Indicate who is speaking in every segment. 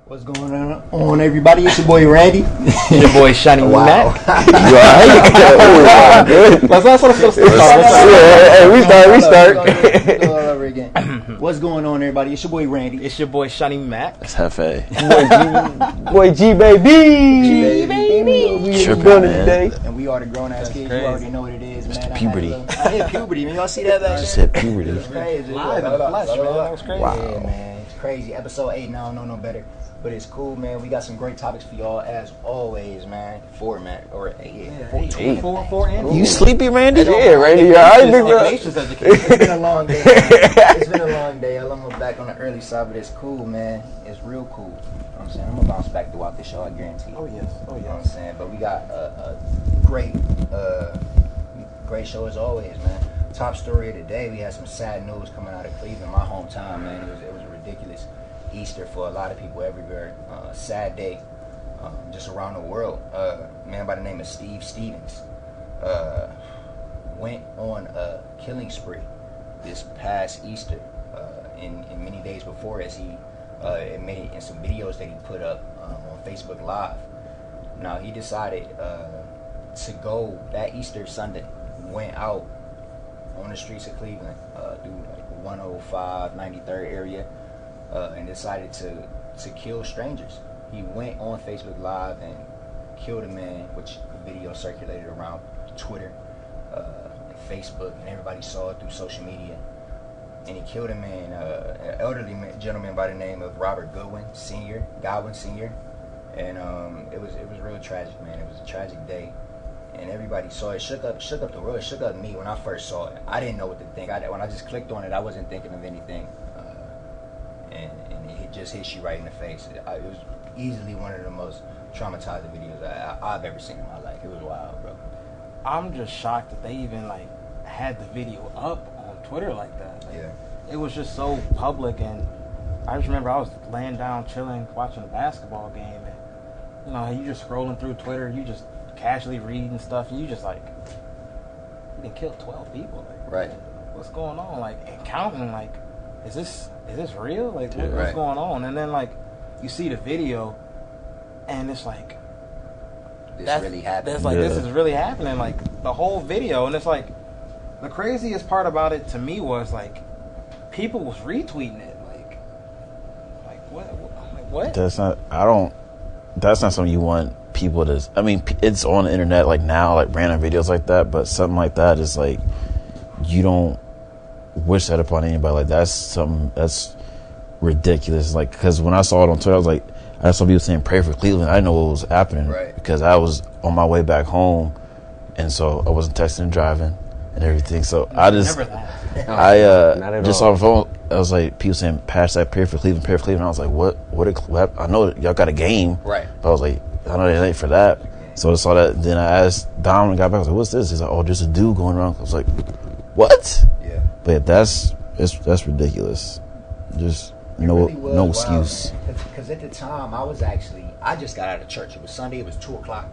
Speaker 1: What's going on, everybody? It's your boy Randy.
Speaker 2: Your boy Shiny Mac.
Speaker 1: We start. Go all over again. What's going on, everybody? It's your boy Randy.
Speaker 2: It's your boy Shiny Mac.
Speaker 3: It's Hefe.
Speaker 4: Boy G baby.
Speaker 3: We
Speaker 4: in the building today.
Speaker 1: And we are the grown ass kids.
Speaker 2: crazy.
Speaker 1: You already know what it is, man.
Speaker 3: Puberty.
Speaker 1: I hit puberty, man. Y'all see that?
Speaker 3: I just said puberty.
Speaker 1: It's crazy.
Speaker 2: Live in the flesh, man. That was crazy.
Speaker 3: Wow.
Speaker 1: Yeah, man. It's crazy. Episode 8. Now I don't know no better. But it's cool, man. We got some great topics for y'all as always, man. Four and
Speaker 3: You sleepy, Randy?
Speaker 4: Yeah, Randy. You alright, big bro?
Speaker 1: It's been a long day. It's been a long day. I'm back on the early side, but it's cool, man. It's real cool. You know what I'm saying? I'm gonna bounce back throughout the show, I guarantee.
Speaker 2: Oh, yes.
Speaker 1: You know what I'm saying? But we got a great show as always, man. Top story of the day, we had some sad news coming out of Cleveland, my hometown, man. It was ridiculous. Easter for a lot of people everywhere. Sad day, just around the world. A man by the name of Steve Stevens went on a killing spree this past Easter. In many days before, as he admitted in some videos that he put up on Facebook Live. Now he decided to go that Easter Sunday. Went out on the streets of Cleveland, through like 105, 93rd area. And decided to kill strangers. He went on Facebook Live and killed a man, which the video circulated around Twitter, and Facebook, and everybody saw it through social media. And he killed a man, an elderly gentleman by the name of Robert Godwin Sr. And it was real tragic, man. It was a tragic day, and everybody saw it. Shook up the world. It shook up me when I first saw it. I didn't know what to think. When I just clicked on it, I wasn't thinking of anything. And it just hits you right in the face. It was easily one of the most traumatizing videos I've ever seen in my life. It was wild, bro.
Speaker 2: I'm just shocked that they even had the video up on Twitter like that.
Speaker 1: Yeah.
Speaker 2: It was just so public, and I just remember I was laying down, chilling, watching a basketball game, and you just scrolling through Twitter, you just casually reading stuff, and you just you can kill 12 people.
Speaker 1: Right.
Speaker 2: What's going on? And counting, is this real? What's
Speaker 1: right.
Speaker 2: going on? And then you see the video, and it's
Speaker 1: This really happened.
Speaker 2: This is really happening. The whole video, and it's the craziest part about it to me was people was retweeting it. What?
Speaker 3: That's not something you want people to. I mean, it's on the internet now, random videos like that. But something like that is you don't wish that upon anybody. That's something that's ridiculous. Because when I saw it on Twitter, I saw people saying pray for Cleveland. I didn't know what was happening,
Speaker 1: right? Because
Speaker 3: I was on my way back home, and so I wasn't texting and driving and everything. So I just saw the phone. I was people saying hashtag pray for Cleveland, pray for Cleveland. I was what? I know y'all got a game,
Speaker 1: right?
Speaker 3: But I was I know they ain't for that. So I saw that. Then I asked Dom and got back. I was what's this? He's oh, just a dude going around. I was what?
Speaker 1: Yeah.
Speaker 3: But that's ridiculous. Just no excuse.
Speaker 1: Because at the time, I just got out of church. It was Sunday. It was 2:00,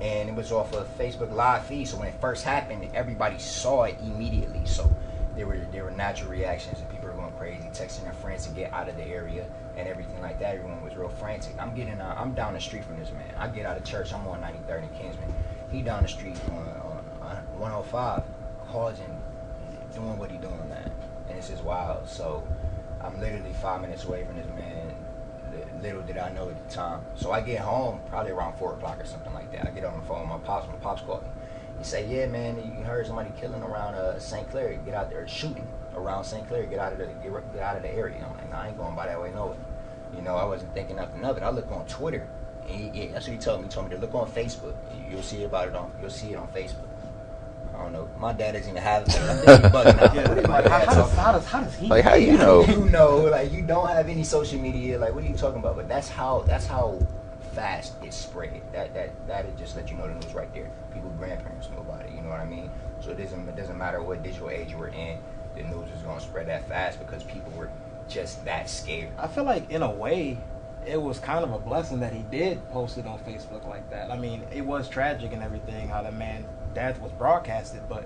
Speaker 1: and it was off a Facebook Live feed. So when it first happened, everybody saw it immediately. So there were natural reactions, and people were going crazy, texting their friends to get out of the area and everything like that. Everyone was real frantic. I'm down the street from this man. I get out of church. I'm on 93rd in Kingsman. He down the street on 105, causing, doing what he doing, man. And it's just wild. So I'm literally 5 minutes away from this man. Little did I know at the time. So I get home probably around 4:00 or something like that. I get on the phone with my pops. My pops called me. He said, "Yeah, man, you heard somebody killing around St. Clair. Get out there, shooting around St. Clair. Get out of the area." I'm like, "Nah, I ain't going by that way, no." I wasn't thinking nothing of it. I look on Twitter. And that's what he told me. He told me to look on Facebook. You'll see it on Facebook. I don't know. My dad doesn't even have it. I think he's bugging out.
Speaker 2: How does he?
Speaker 3: How you know?
Speaker 1: You know, you don't have any social media. What are you talking about? But that's how fast it spread. That just let you know the news right there. People's grandparents knew about it. You know what I mean? So it doesn't matter what digital age you were in. The news is gonna spread that fast because people were just that scared.
Speaker 2: I feel in a way, it was kind of a blessing that he did post it on Facebook like that. I mean, it was tragic and everything how the man's death was broadcasted, but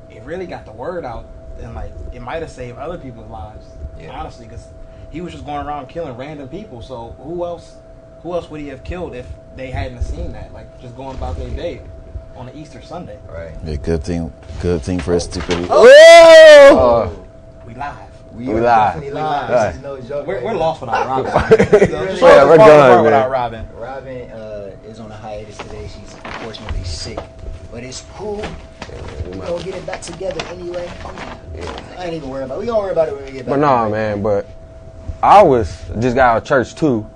Speaker 2: it really got the word out, and it might have saved other people's lives. Yeah. Honestly, because he was just going around killing random people. So who else would he have killed if they hadn't seen that? Like just going about their day on an Easter Sunday.
Speaker 1: Right.
Speaker 3: Yeah, good thing for his stupidity.
Speaker 2: We live.
Speaker 1: We
Speaker 4: We
Speaker 1: are
Speaker 4: live.
Speaker 1: definitely live.
Speaker 4: Right.
Speaker 1: This is no joke.
Speaker 2: We're lost without Robin.
Speaker 4: Yeah, we're done,
Speaker 2: without
Speaker 4: man.
Speaker 2: Robin.
Speaker 1: Robin is on a hiatus today. She's unfortunately sick, but it's cool. We're gonna get it back together anyway. I ain't even worried about it. We gonna worry about it when we get back.
Speaker 4: But nah, man. But I just got out of church too.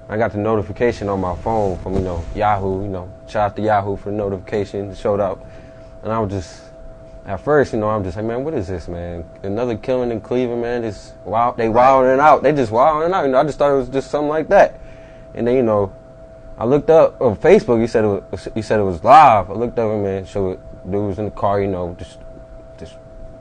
Speaker 4: I got the notification on my phone from Yahoo. Shout out to Yahoo for the notification. It showed up, and I was just at first, I'm just like, man, what is this, man? Another killing in Cleveland, man. Just wow, they wilding out. They just wilding out. I just thought it was just something like that. And then I looked up on Facebook. He said it was live. I looked up and man, showed dude was in the car, just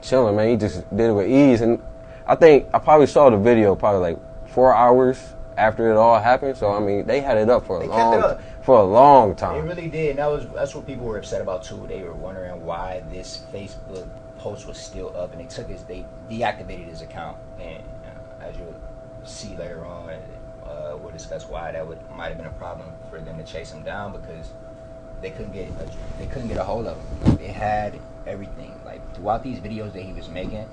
Speaker 4: chilling, man. He just did it with ease. And I think I probably saw the video probably like 4 hours after it all happened. So I mean, they had it up for a long time.
Speaker 1: They really did. And that's what people were upset about too. They were wondering why this Facebook post was still up, and they deactivated his account. And as you'll see later on, we'll discuss why that might have been a problem for them to chase him down, because they couldn't get a hold of him. They had everything. Like throughout these videos that he was making,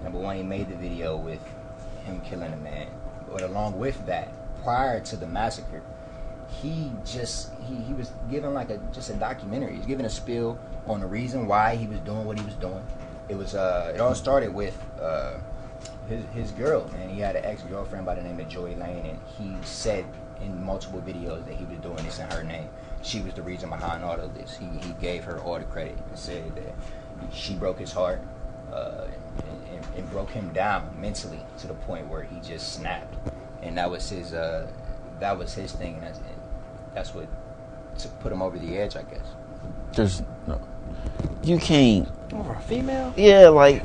Speaker 1: number one, he made the video with him killing a man, but along with that, prior to the massacre, he was giving just a documentary. He was giving a spiel on the reason why he was doing what he was doing. It all started with his girl, man. He had an ex-girlfriend by the name of Joy Lane, and he said in multiple videos that he was doing this in her name. She was the reason behind all of this. He gave her all the credit and said that she broke his heart and broke him down mentally to the point where he just snapped. And that was his thing, and that's what put him over the edge, I guess.
Speaker 3: You can't.
Speaker 2: Over a female?
Speaker 3: Yeah, like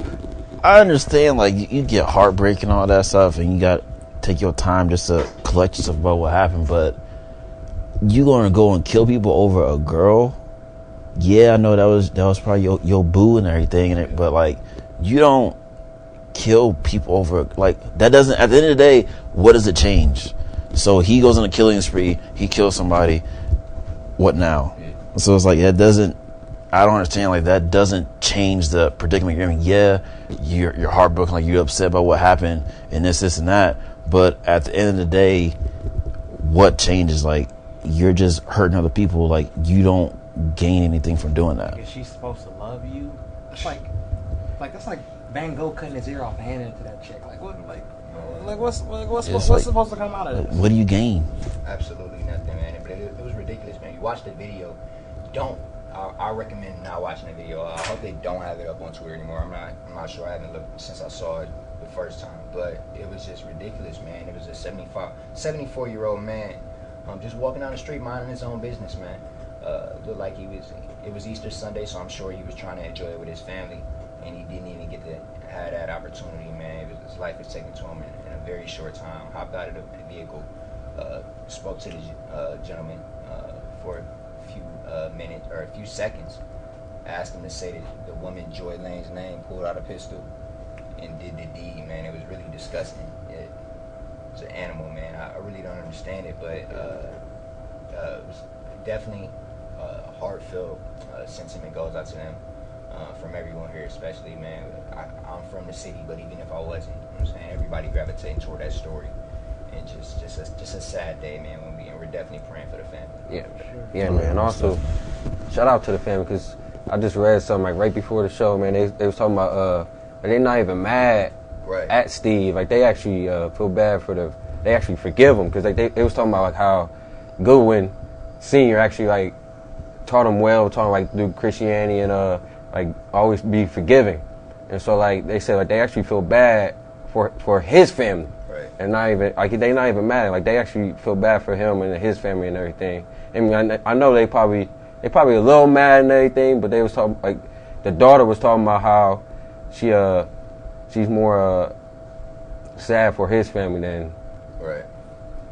Speaker 3: I understand. Like you get heartbreak and all that stuff, and you got to take your time just to collect yourself about what happened. But you gonna go and kill people over a girl? Yeah, I know that was probably your boo and everything, but like you don't kill people over like that. Doesn't, at the end of the day, what does it change? So he goes on a killing spree, he kills somebody. What now? Yeah. So it's like it doesn't. I don't understand. Like that doesn't change the predicament you're in. Yeah, you're heartbroken, like you're upset about what happened and this and that. But at the end of the day, what changes? Like you're just hurting other people. Like you don't gain anything from doing that.
Speaker 2: Is she supposed to love you? It's like that's like Van Gogh cutting his ear off and handing it to that chick. What's supposed to come out of this?
Speaker 3: What do you gain?
Speaker 1: Absolutely nothing, man. But it was ridiculous, man. You watch the video. I recommend not watching the video. I hope they don't have it up on Twitter anymore. I'm not sure. I haven't looked since I saw it the first time. But it was just ridiculous, man. It was a 74-year-old man just walking down the street minding his own business, man. Looked like it was Easter Sunday, so I'm sure he was trying to enjoy it with his family, and he didn't even get to have that opportunity, man. His life was taken to him in a very short time. Hopped out of the vehicle, spoke to the gentleman for a few minutes or a few seconds, asked him to say the woman Joy Lane's name, pulled out a pistol, and did the deed, man. It was really disgusting. It's an animal, man. I really don't understand it, but it was definitely heartfelt sentiment goes out to them from everyone here, especially, man. I'm from the city, but even if I wasn't, you know what I'm saying, everybody gravitating toward that story. And just a sad day, man. We're definitely praying for the family.
Speaker 4: Yeah, yeah, man. Also, shout out to the family, because I just read something like right before the show, man. They was talking about they're not even mad at Steve. Like they actually feel bad for they actually forgive him, because like they was talking about like how Goodwin Sr. actually like taught him well, taught him like do Christianity and like always be forgiving. And so like they said like they actually feel bad for his family. And not even like they not even mad. Like they actually feel bad for him and his family and everything. I mean, I know they probably a little mad and everything, but they was talking like the daughter was talking about how she's more sad for his family than. Right.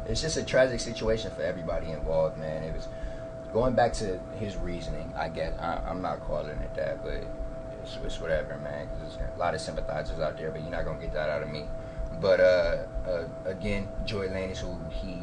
Speaker 1: It's just a tragic situation for everybody involved, man. It was going back to his reasoning. I guess I'm not calling it that, but it's whatever, man. 'Cause there's a lot of sympathizers out there, but you're not gonna get that out of me. But again, Joy Landis, who he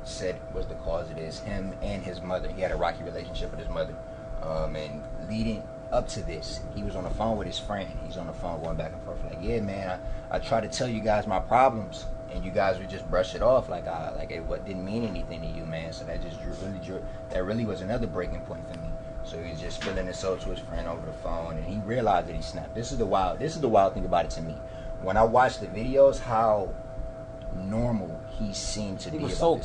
Speaker 1: said was the cause of this, him and his mother, he had a rocky relationship with his mother. And leading up to this, he was on the phone with his friend. He's on the phone going back and forth like, yeah, man, I try to tell you guys my problems, and you guys would just brush it off like it didn't mean anything to you, man. So that really was another breaking point for me. So he was just spilling his soul to his friend over the phone, and he realized that he snapped. This is the wild thing about it to me. When I watched the videos, how normal he seemed to be. He was so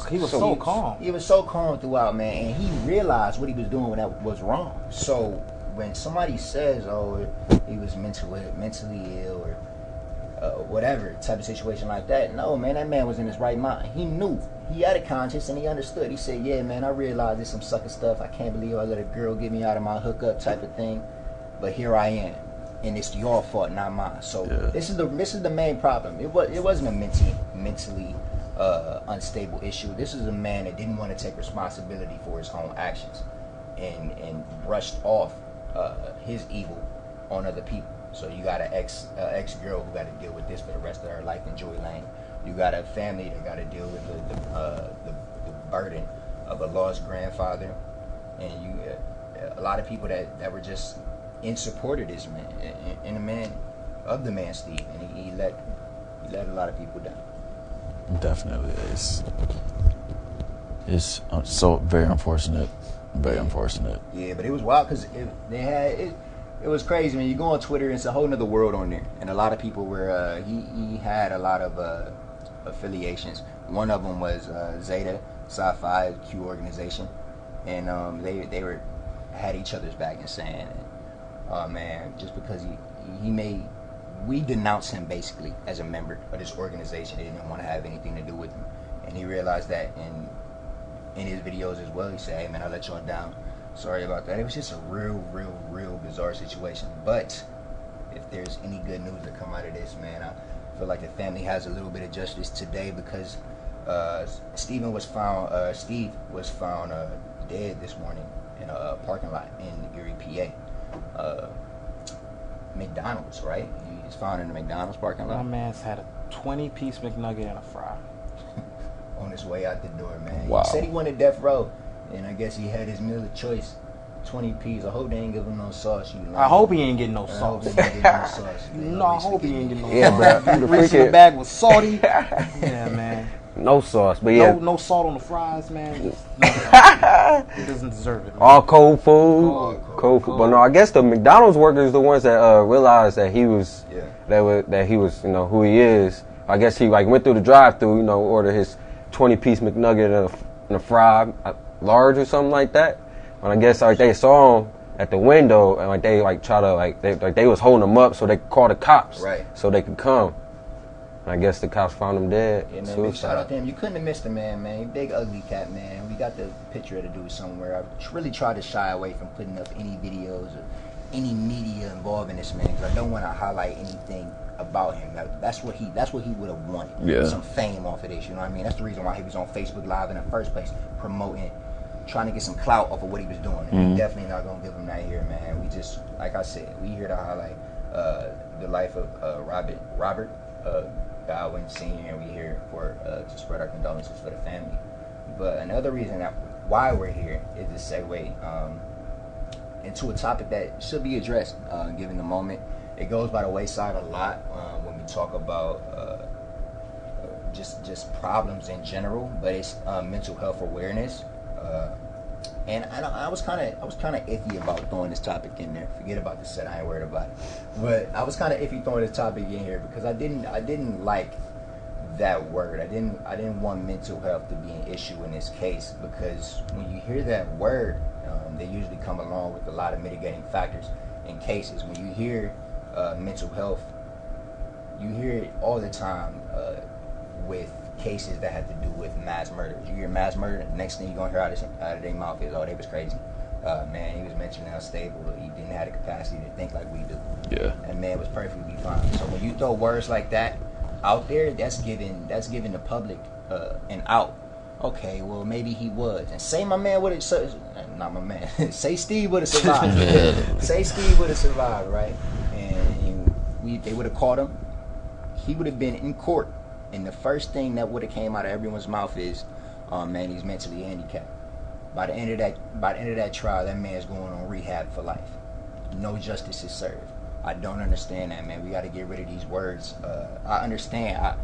Speaker 2: calm.
Speaker 1: He was so calm throughout, man, and he realized what he was doing when that was wrong. So when somebody says, "Oh, he was mentally ill," or whatever type of situation like that, no, man, that man was in his right mind. He knew. He had a conscience and he understood. He said, "Yeah, man, I realized there's some sucker stuff. I can't believe I let a girl get me out of my hookup type of thing, but here I am." And it's your fault, not mine. So this is the main problem. It wasn't a mentally unstable issue. This is a man that didn't want to take responsibility for his own actions, and brushed off his evil on other people. So you got an ex girl who got to deal with this for the rest of her life in Joy Lane. You got a family that got to deal with the burden of a lost grandfather, and you a lot of people that were just in support of this man, in the man Steve, and he let a lot of people down.
Speaker 3: Definitely, it's so very unfortunate, very unfortunate.
Speaker 1: Yeah, but it was wild because it was crazy. When you go on Twitter, it's a whole nother world on there, and a lot of people were. He had a lot of affiliations. One of them was Zeta Psi Phi Q organization, and they had each other's back and saying. Oh man, just because we denounced him basically as a member of this organization. They didn't want to have anything to do with him, and he realized that in his videos as well. He said, "Hey man, I let y'all down. Sorry about that." It was just a real bizarre situation. But if there's any good news to come out of this, man, I feel like the family has a little bit of justice today because Steve was found dead this morning in a parking lot in Erie, PA. McDonald's, right? He's found in the McDonald's parking lot.
Speaker 2: My man's had a 20-piece McNugget and a fry.
Speaker 1: On his way out the door, man.
Speaker 3: Wow.
Speaker 1: He said he wanted death row, and I guess he had his meal of choice. 20 piece. I hope they ain't give him no sauce.
Speaker 2: I hope he ain't getting no sauce. I hope he ain't getting no sauce.
Speaker 4: Yeah, bro.
Speaker 2: The rest of the bag was salty. Yeah, man.
Speaker 4: No sauce, but yeah.
Speaker 2: No salt on the fries, man. He doesn't deserve it, man.
Speaker 4: All cold food. Cold food. But no, I guess the McDonald's workers the ones that realized that he was that he was, who he is. I guess he went through the drive-thru, ordered his 20-piece McNugget and a fry, large or something like that. And I guess they saw him at the window and they try to they was holding him up so they could call the cops,
Speaker 1: right? So
Speaker 4: they could come. I guess the cops found him dead.
Speaker 1: Yeah, man, big shout out to him. You couldn't have missed the man. Big ugly cat, man. We got the picture of the dude somewhere. I really tried to shy away from putting up any videos or any media involved in this man because I don't want to highlight anything about him. That's what he would have wanted.
Speaker 3: Yeah.
Speaker 1: Some fame off of this. You know what I mean? That's the reason why he was on Facebook Live in the first place, promoting, trying to get some clout off of what he was doing. And we definitely not gonna give him that here, man. We just, like I said, we here to highlight the life of Robert Godwin Sr. and we here for to spread our condolences for the family. But another reason why we're here is to segue into a topic that should be addressed given the moment. It goes by the wayside a lot when we talk about just problems in general, but it's mental health awareness. And I was kind of iffy about throwing this topic in there. Forget about the set. I ain't worried about it. But I was kind of iffy throwing this topic in here because I didn't like that word. I didn't want mental health to be an issue in this case because when you hear that word, they usually come along with a lot of mitigating factors in cases. When you hear mental health, you hear it all the time with cases that have to do with mass murders. You hear mass murder, the next thing you're going to hear out of their mouth is, oh, they was crazy. Man, he was mentally unstable. He didn't have the capacity to think like we do.
Speaker 3: Yeah.
Speaker 1: And man was perfectly fine. So when you throw words like that out there, that's giving the public an out. Okay, well, maybe he was. And say my man would have, not my man, say Steve would have survived. Say Steve would have survived, right? And they would have caught him. he would have been in court, and the first thing that would have came out of everyone's mouth is, man, he's mentally handicapped. By the end of that trial, that man's going on rehab for life. No justice is served. I don't understand that, man. We got to get rid of these words. I understand.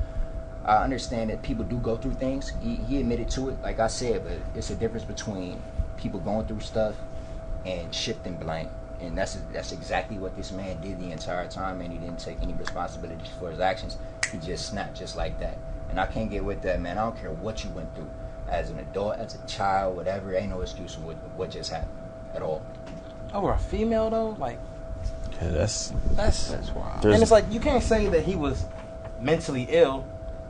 Speaker 1: I understand that people do go through things. He admitted to it, like I said, but it's a difference between people going through stuff and shifting blame. And that's exactly what this man did the entire time, and he didn't take any responsibility for his actions. He just snapped just like that. And I can't get with that, man. I don't care what you went through. As an adult, as a child, whatever, ain't no excuse for what just happened at all.
Speaker 2: Over a female, though? Like,
Speaker 3: yeah, that's wild.
Speaker 2: And it's like, you can't say that he was mentally ill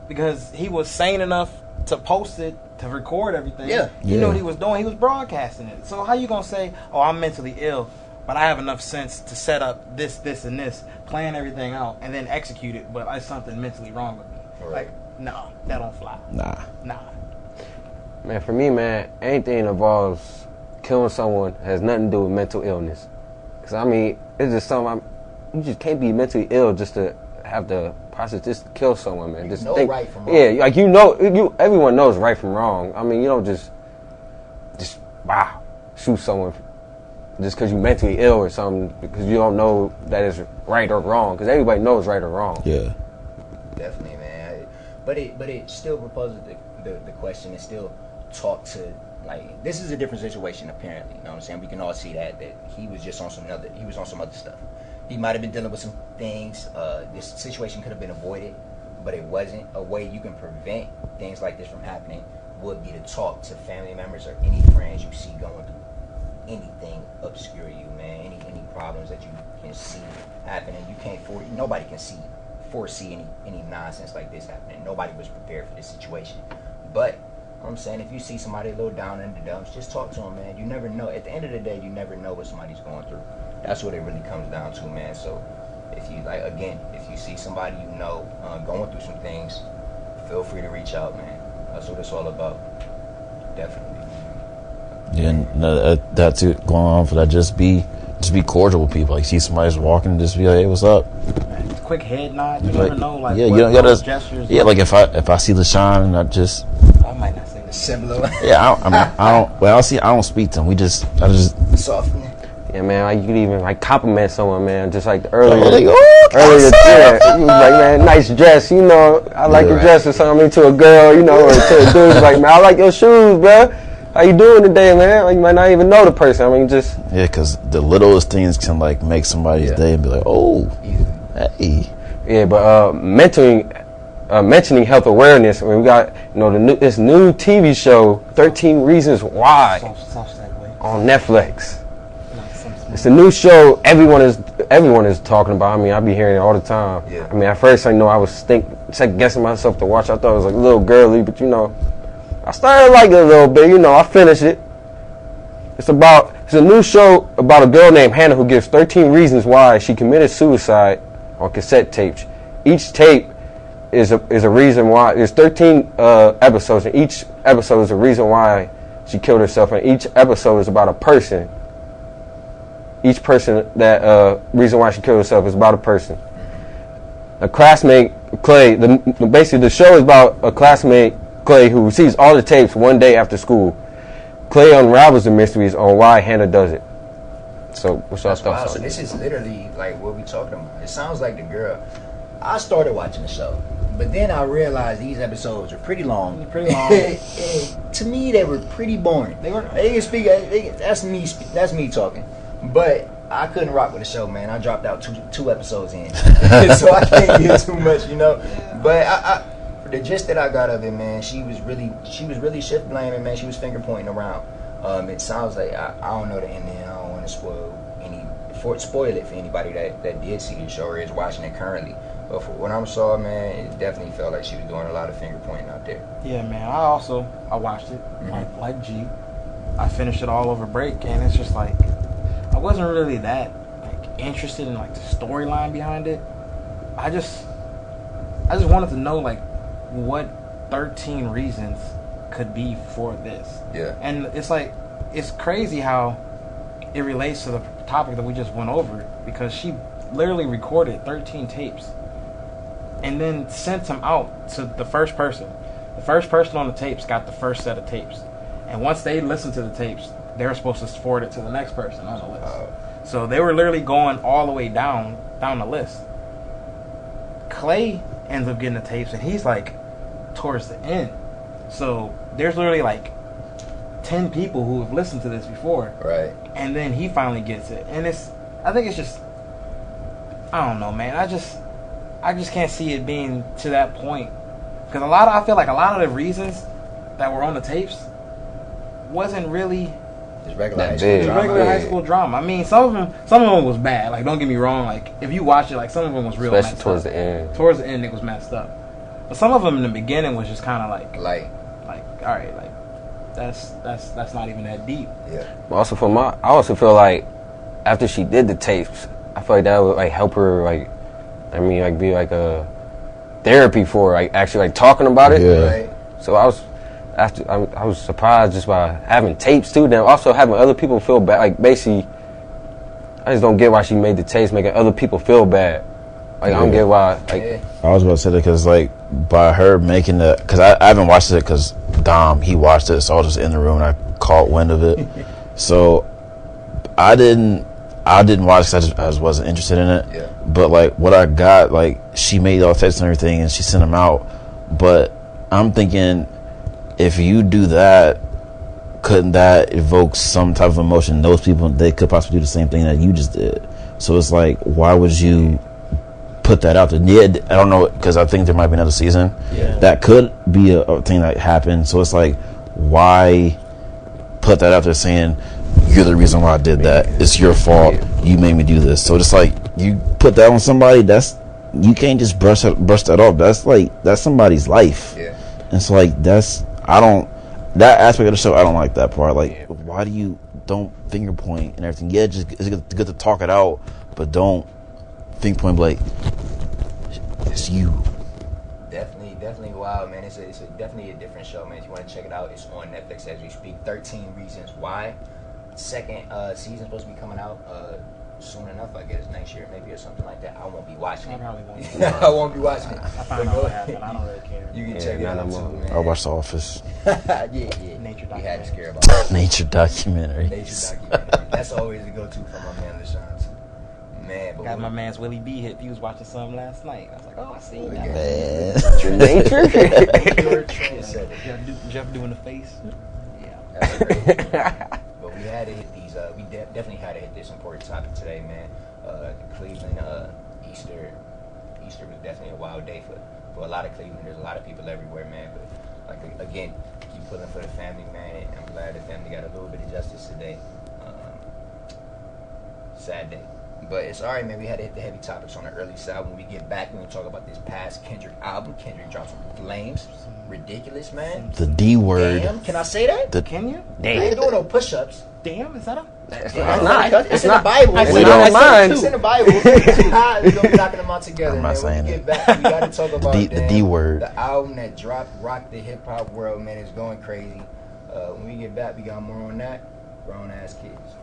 Speaker 2: because he was sane enough to post it, to record everything.
Speaker 1: Yeah.
Speaker 2: He knew what he was doing. He was broadcasting it. So how you going to say, oh, I'm mentally ill, but I have enough sense to set up this, and this, plan everything out, and then execute it, but there's something mentally wrong with me.
Speaker 1: Right.
Speaker 2: Like, no, that don't fly.
Speaker 3: Nah.
Speaker 4: Man, for me, man, anything that involves killing someone has nothing to do with mental illness. Because, I mean, it's just something, you just can't be mentally ill just to have the process, just to kill someone, man. Just think,
Speaker 1: right from wrong.
Speaker 4: Yeah, like, everyone knows right from wrong. I mean, you don't just shoot someone just because you're mentally ill or something, because you don't know that it's right or wrong, because everybody knows right or wrong.
Speaker 3: Yeah.
Speaker 1: Definitely, man. But it still proposes the question, and still talk to, like, this is a different situation apparently, you know what I'm saying? We can all see that he was just on some other stuff. He might have been dealing with some things. This situation could have been avoided, but it wasn't. A way you can prevent things like this from happening would be to talk to family members or any friends you see going through anything obscure you, man. Any problems that you can see happening. Nobody can foresee any nonsense like this happening. Nobody was prepared for this situation. But I'm saying, if you see somebody a little down in the dumps, just talk to them, man. You never know. At the end of the day, you never know what somebody's going through. That's what it really comes down to, man. So if you see somebody you know going through some things, feel free to reach out, man. That's what it's all about. Definitely.
Speaker 3: Yeah, and that's it going on for that. Just be cordial with people. Like, see somebody's walking, just be like, hey, what's up?
Speaker 2: Quick head nod. You never know, like,
Speaker 3: yeah,
Speaker 2: what
Speaker 3: you don't gotta
Speaker 2: gestures.
Speaker 3: Yeah, like if I see LaShawn and
Speaker 2: I might not say that.
Speaker 1: Similar.
Speaker 3: Yeah, I don't speak to him. I just
Speaker 1: soft.
Speaker 4: Yeah, man, like, you could even, like, compliment someone, man, just like earlier.
Speaker 3: Like,
Speaker 4: yeah, you like, man, nice dress, you know, I like your dress or something, to a girl, you know, or to a dude, like, man, I like your shoes, bro. How you doing today, man? Like, you might not even know the person. I mean, just... Yeah,
Speaker 3: because the littlest things can, like, make somebody's day and be like, oh, hey.
Speaker 4: Yeah, but mentioning health awareness, I mean, we got, you know, this new TV show, 13 Reasons Why, on Netflix. It's a new show everyone is talking about. I mean, I be hearing it all the time.
Speaker 1: Yeah.
Speaker 4: I mean, at first, you know, I was second guessing myself to watch. I thought it was like a little girly, but, you know, I started liking it a little bit. You know, I finished it. It's a new show about a girl named Hannah who gives 13 reasons why she committed suicide on cassette tapes. Each tape is a reason why. There's 13 episodes, and each episode is a reason why she killed herself, and each episode is about a person. Each person, that reason why she killed herself is about a person. A classmate, Clay, basically the show is about a classmate, Clay, who receives all the tapes one day after school. Clay unravels the mysteries on why Hannah does it. So, what's your thoughts on
Speaker 1: So this is literally like what we talking about. It sounds like the girl. I started watching the show, but then I realized these episodes are pretty long. To me, they were pretty boring. They can speak. That's me talking. But I couldn't rock with the show, man. I dropped out two episodes in, so I can't get too much, you know. But the gist that I got of it, man, she was really shift blaming, man. She was finger pointing around. It sounds like I don't know the ending. I don't want to spoil it for anybody that did see the show or is watching it currently. But for what I saw, man, it definitely felt like she was doing a lot of finger pointing out there.
Speaker 2: Yeah, man. I watched it like G. I finished it all over break, and it's just like, I wasn't really that like interested in like the storyline behind it. I just wanted to know like what 13 reasons could be for this.
Speaker 1: Yeah.
Speaker 2: And it's like, it's crazy how it relates to the topic that we just went over, because she literally recorded 13 tapes. and then sent them out to the first person. The first person on the tapes got the first set of tapes, and once they listened to the tapes, they were supposed to forward it to the next person on the list. So they were literally going all the way down the list. Clay ends up getting the tapes, and he's like towards the end. So there's literally like 10 people who have listened to this before,
Speaker 1: right?
Speaker 2: And then he finally gets it, and I think it's just, I don't know, man. I just can't see it being to that point, because I feel like a lot of the reasons that were on the tapes wasn't really
Speaker 1: just regular
Speaker 2: high school drama. I mean, some of them was bad. Like, don't get me wrong. Like, if you watch it, like, some of them was real
Speaker 4: especially
Speaker 2: messed
Speaker 4: towards
Speaker 2: up.
Speaker 4: the end.
Speaker 2: Towards the end, it was messed up. But some of them in the beginning was just kind of like, all right, like that's not even that deep.
Speaker 1: Yeah.
Speaker 4: I also feel like after she did the tapes, I feel like that would like help her, like, I mean, like be like a therapy for her, like actually like talking about it.
Speaker 3: Yeah.
Speaker 1: Right.
Speaker 4: So I was surprised just by having tapes too. Then also having other people feel bad. Like basically, I just don't get why she made the tapes making other people feel bad. Like I don't get why. Like
Speaker 3: I was about to say that because like by her making the, because I haven't watched it because Dom, he watched it, so I was just in the room and I caught wind of it. So I didn't watch because I just wasn't interested in it.
Speaker 1: Yeah.
Speaker 3: But like what I got, like she made all texts and everything and she sent them out. But I'm thinking, if you do that, couldn't that evoke some type of emotion? Those people, they could possibly do the same thing that you just did. So it's like, why would you put that out there? Yeah, I don't know, because I think there might be another season.
Speaker 1: Yeah.
Speaker 3: That could be a thing that happened. So it's like, why put that out there saying you're the reason why I did that? It's your fault. You made me do this. So it's like, you put that on somebody. You can't just brush that off. That's somebody's life.
Speaker 1: Yeah.
Speaker 3: And it's like that aspect of the show, I don't like that part. Like, why do you don't finger point and everything? Yeah, just it's good to talk it out, but don't finger point like it's you.
Speaker 1: Definitely wild, man. It's definitely a different show, man. If you want to check it out, it's on Netflix as we speak. 13 Reasons Why. Second season supposed to be coming out soon enough, I guess next year maybe or something like that. I won't be watching it.
Speaker 2: I probably won't.
Speaker 1: I won't be watching it.
Speaker 2: I found out what happened. I don't really care.
Speaker 1: You can check it out too, man.
Speaker 3: I watched The Office.
Speaker 1: yeah.
Speaker 2: Nature
Speaker 1: We had to scare about it.
Speaker 3: Nature documentary.
Speaker 1: Nature documentary. That's always a go-to from my man LaShawn. Man, but
Speaker 2: Got my man's Willie B hit. He was watching something last night. I was like, oh, I see that.
Speaker 3: Man.
Speaker 4: nature.
Speaker 2: Jeff doing the face.
Speaker 1: Yeah. That's crazy. But we had to hit these. We definitely had to hit this important topic today, man. Cleveland Easter was definitely a wild day for a lot of Clevelanders, a lot of people everywhere, man. But like again, keep pulling for the family, man. And I'm glad the family got a little bit of justice today. Sad day. But it's all right, man. We had to hit the heavy topics on the early side. When we get back, we're going to talk about this past Kendrick album. Kendrick dropped some flames. Ridiculous, man.
Speaker 3: The D word.
Speaker 1: Damn. Can I say that?
Speaker 2: Can you?
Speaker 1: I ain't doing no push-ups.
Speaker 2: Damn, is that a...
Speaker 1: It's in the Bible.
Speaker 4: It's
Speaker 3: We
Speaker 4: not
Speaker 3: don't
Speaker 4: mine.
Speaker 1: It's in the Bible. We're going to be knocking them out together,
Speaker 3: I'm
Speaker 1: man.
Speaker 3: not
Speaker 1: When we
Speaker 3: saying
Speaker 1: get back, we got to talk about
Speaker 3: the D word.
Speaker 1: The album that rocked the hip-hop world, man, is going crazy. When we get back, we got more on that. Grown-ass kids.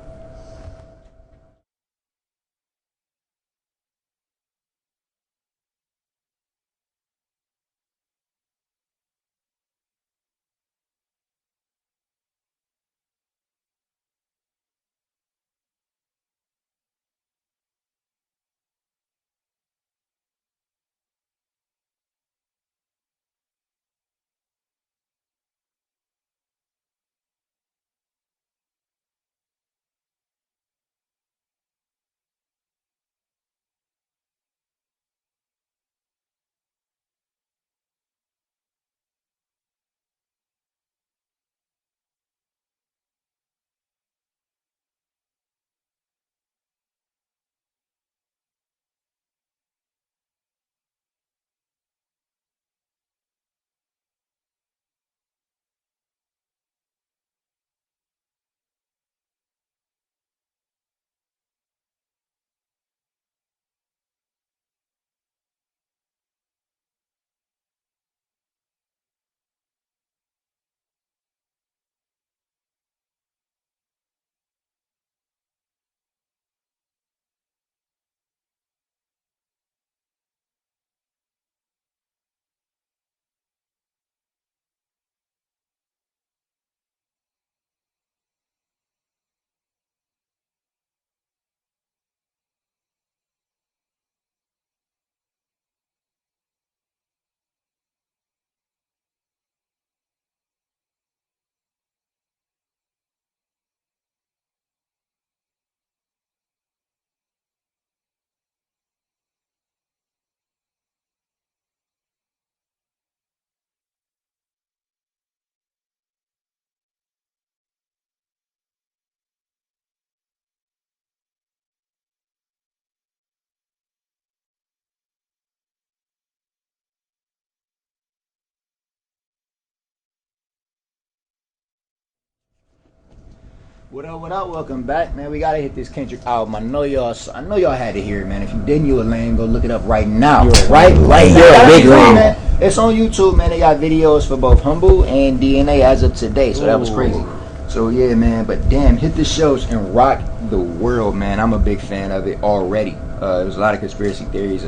Speaker 1: What up? What up? Welcome back, man. We gotta hit this Kendrick album. I know y'all had to hear it, man. If you didn't, you a lame. Go look it up right now. Right now.
Speaker 4: Big lame.
Speaker 1: Man. It's on YouTube, man. They got videos for both Humble and DNA as of today. So that was crazy. So yeah, man. But damn, hit the shows and rock the world, man. I'm a big fan of it already. There was a lot of conspiracy theories.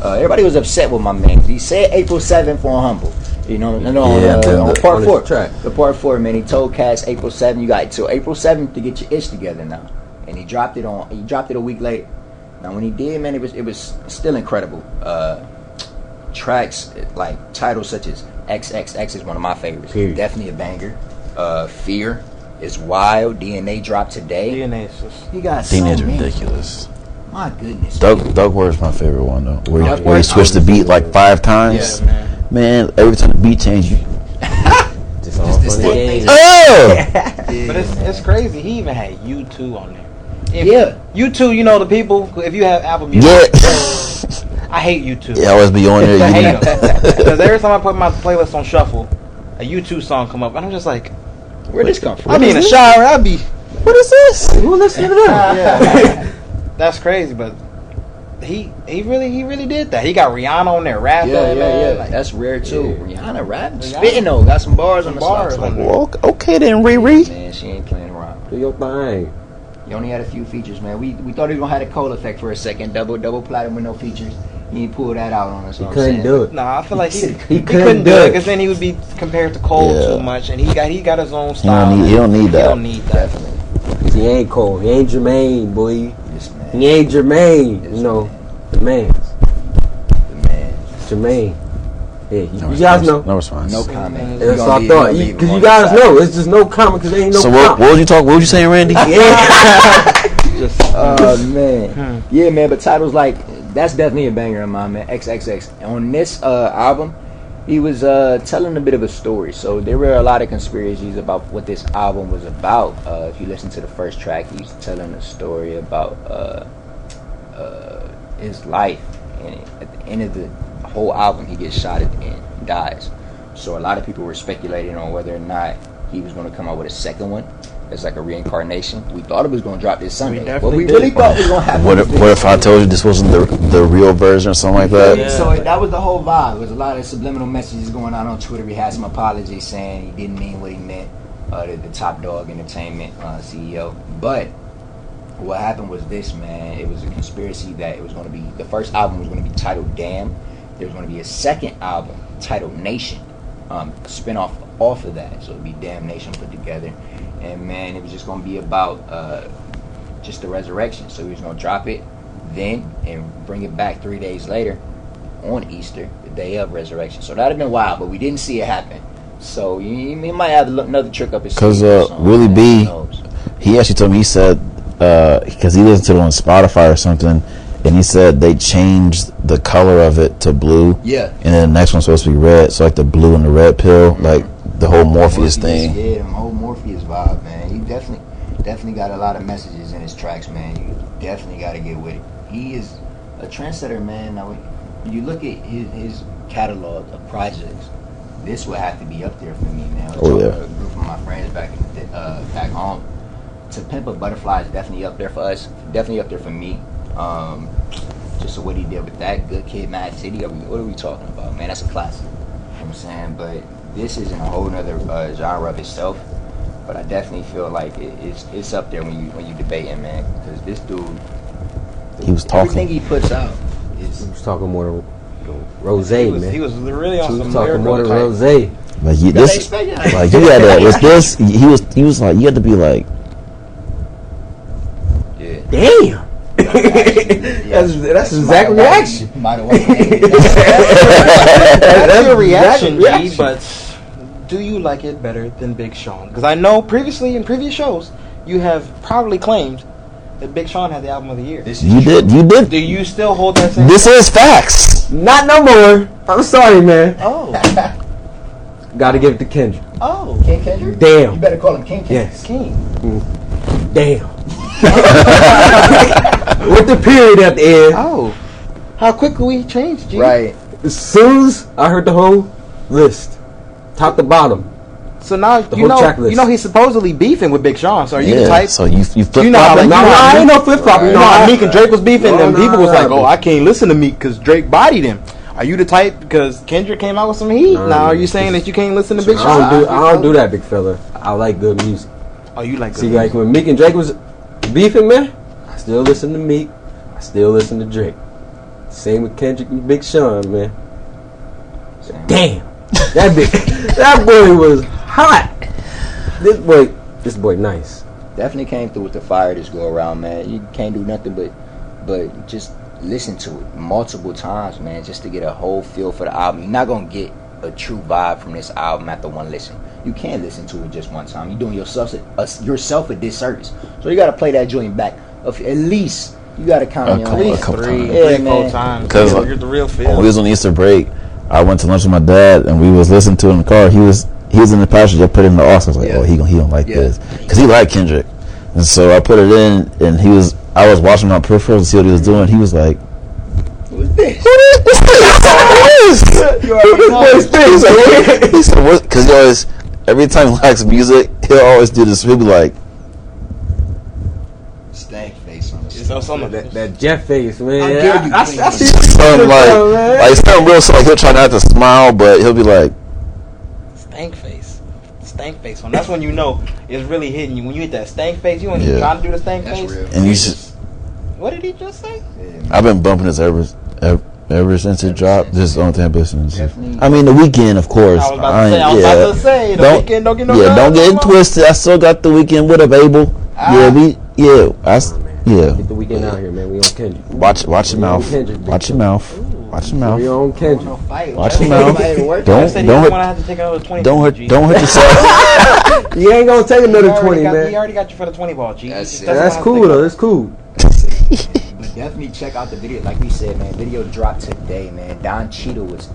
Speaker 1: Everybody was upset with my man. He said April 7th on Humble. You know, on part 4. The part 4, man. He told Cass April 7th. You got till April 7th to get your ish together now. And he dropped it a week later. Now when he did, man, it was still incredible. Tracks like titles such as XXX is one of my favorites. Definitely a banger. Fear is wild. DNA dropped today.
Speaker 2: DNA is just...
Speaker 1: He got
Speaker 3: DNA's ridiculous.
Speaker 1: My goodness.
Speaker 3: Doug Word's my favorite one though. Where he switched the beat like 5 times.
Speaker 2: Yeah, man.
Speaker 3: Man, every time the beat changed, you.
Speaker 1: Just all funny games.
Speaker 2: But it's crazy. He even had U2 on there. U2, you know the people. If you have Apple Music, I hate U2.
Speaker 3: Yeah, always be on there.
Speaker 2: I hate them because every time I put my playlist on shuffle, a U2 song come up, and I'm just like,
Speaker 1: where'd this come from?
Speaker 2: I be in the shower. I'd be,
Speaker 3: what is this? Who listening to that?
Speaker 2: Yeah. That's crazy, but he really did that. He got Rihanna on there rapping.
Speaker 1: Yeah. Like, that's rare too. Rihanna rapping, spitting though. Got some bars on the song.
Speaker 3: Like, well, okay then, Riri.
Speaker 1: Man, she ain't playing around.
Speaker 4: Do your thing.
Speaker 1: He only had a few features, man. We thought he was gonna have a Cole effect for a second, double platinum with no features. He ain't pulled that out on us.
Speaker 4: He couldn't do it.
Speaker 2: Nah, I feel like he couldn't do it because then he would be compared to Cole too much, and he got his own style.
Speaker 3: He don't need that.
Speaker 2: He don't need that.
Speaker 1: Definitely.
Speaker 4: He ain't Cole. He ain't Jermaine, boy.
Speaker 1: Yes, man.
Speaker 4: He ain't Jermaine. You know, the man. Jermaine. Yeah, you guys know.
Speaker 3: No response.
Speaker 1: No comment.
Speaker 4: That's what I thought. Because you guys know. It's just no comment because there ain't no
Speaker 3: comment. So what was you saying, Randy?
Speaker 1: Man. Yeah, man, but titles like, that's definitely a banger of mine, man. XXX. On this album, he was telling a bit of a story. So there were a lot of conspiracies about what this album was about. If you listen to the first track, he's telling a story about his life. And at the end of the whole album, he gets shot at the end, dies. So a lot of people were speculating on whether or not he was going to come out with a second one. It's like a reincarnation. We thought it was going to drop this Sunday. What we really thought was going to happen.
Speaker 3: What if I told you this wasn't the real version or something like that?
Speaker 1: Yeah. So that was the whole vibe. There was a lot of subliminal messages going on Twitter. He had some apologies saying he didn't mean what he meant. The Top Dog Entertainment CEO. But what happened was this, man. It was a conspiracy that it was going to be, the first album was going to be titled Damn. There was going to be a second album titled Nation. Spin-off off of that. So it would be Damn Nation put together. And man, it was just going to be about just the resurrection. So he was going to drop it then and bring it back 3 days later on Easter, the day of resurrection. So that would have been wild, but we didn't see it happen. So he might have another trick up his sleeve.
Speaker 3: Because Willie B, he actually told me, he said, because he listened to it on Spotify or something, and he said they changed the color of it to blue. Yeah. And then the next one's supposed to be red. So like the blue and the red pill, like the whole Morpheus thing.
Speaker 1: Yeah, the whole Morpheus vibe, man. He definitely got a lot of messages in his tracks, man. You definitely got to get with it. He is a trendsetter, man. Now, when you look at his catalog of projects, this would have to be up there for me, man. A group of my friends back home. To Pimp a Butterfly is definitely up there for us. Definitely up there for me. Just what he did with that, Good Kid, Mad City. What are we talking about, man? That's a classic. You know what I'm saying? But this is in a whole other genre of itself. But I definitely feel like it's up there when you debating, man. Because this dude,
Speaker 3: he was talking.
Speaker 1: Everything he puts out is.
Speaker 4: He was talking more to Rose, man.
Speaker 2: He was really on some
Speaker 4: talking more to Rose.
Speaker 3: Like you got that. Was this? He was like, you had to be like,
Speaker 1: yeah.
Speaker 4: Damn. That's exact reaction.
Speaker 2: That's your reaction, G. But do you like it better than Big Sean? Because I know previously in previous shows you have probably claimed that Big Sean had the album of the year.
Speaker 3: You did.
Speaker 2: Do you still hold that same?
Speaker 3: This is facts.
Speaker 4: Not no more. I'm sorry, man.
Speaker 2: Oh.
Speaker 4: Gotta give it to Kendrick.
Speaker 2: Oh.
Speaker 1: King Kendrick?
Speaker 4: Damn.
Speaker 1: You better call him King Kendrick.
Speaker 4: Yes.
Speaker 2: King.
Speaker 4: Damn. With the period at the end.
Speaker 2: Oh. How quickly we changed, G.
Speaker 1: Right.
Speaker 4: As soon as I heard the whole list, top to bottom,
Speaker 2: So now you know he's supposedly beefing with Big Sean. So are you the type?
Speaker 3: So you flip
Speaker 2: I ain't no flip flop. You know how Meek and Drake was beefing, and people was like, "Oh, I can't listen to Meek because Drake bodied him." Are you the type because Kendrick came out with some heat? Now are you saying that you can't listen to Big Sean?
Speaker 4: I don't do that, big fella. I like good music.
Speaker 2: Oh, you like good
Speaker 4: music. Like when Meek and Drake was beefing, man, I still listen to Meek. I still listen to Drake. Same with Kendrick and Big Sean, man. Damn, that boy was hot. This boy nice.
Speaker 1: Definitely came through with the fire this go around, man. You can't do nothing but just listen to it multiple times, man, just to get a whole feel for the album. You're not gonna get a true vibe from this album after one listen. You can't listen to it just one time. You're doing yourself a disservice. So you gotta play that joint back at least. You gotta count on your hands.
Speaker 2: Three, 4 times.
Speaker 3: Because
Speaker 2: you're the real feel.
Speaker 3: When we was on Easter break, I went to lunch with my dad, and we was listening to it in the car. He was in the passenger, put it in the aux. I was like, oh, he don't like this, because he liked Kendrick, and so I put it in, and I was watching my peripherals to see what he was doing. He was like,
Speaker 1: "Who's this?
Speaker 3: He said, "What?" Because he always, every time he likes music, he'll always do this. He'll be like,
Speaker 1: "Stank face on the
Speaker 4: that Jeff face, man.
Speaker 3: I see something like something real. So like he'll try not to smile, but he'll be like,
Speaker 2: stank face. That's when you know it's really hitting you. When you hit that stank face, you ain't even trying to do the stank face.
Speaker 1: Real.
Speaker 3: And you just.
Speaker 2: What did he just say?
Speaker 3: I've been bumping this ever since it dropped. This is the only thing I've listened to. I mean, The Weeknd, of course.
Speaker 2: I was about to say, The Weeknd, don't get no
Speaker 3: don't get it twisted. I still got The Weeknd with a Babel.
Speaker 4: Get The Weeknd out here, man. We on Kendrick.
Speaker 3: Watch your mouth. Watch your mouth. Watch your mouth.
Speaker 4: We on Kendrick.
Speaker 3: Watch your mouth. Don't hurt yourself.
Speaker 4: You ain't gonna take another 20, man.
Speaker 2: He already got you for the 20 ball, G.
Speaker 4: That's cool though. That's cool.
Speaker 1: But definitely check out the video. Like we said, man, video dropped today, man. Don Cheadle was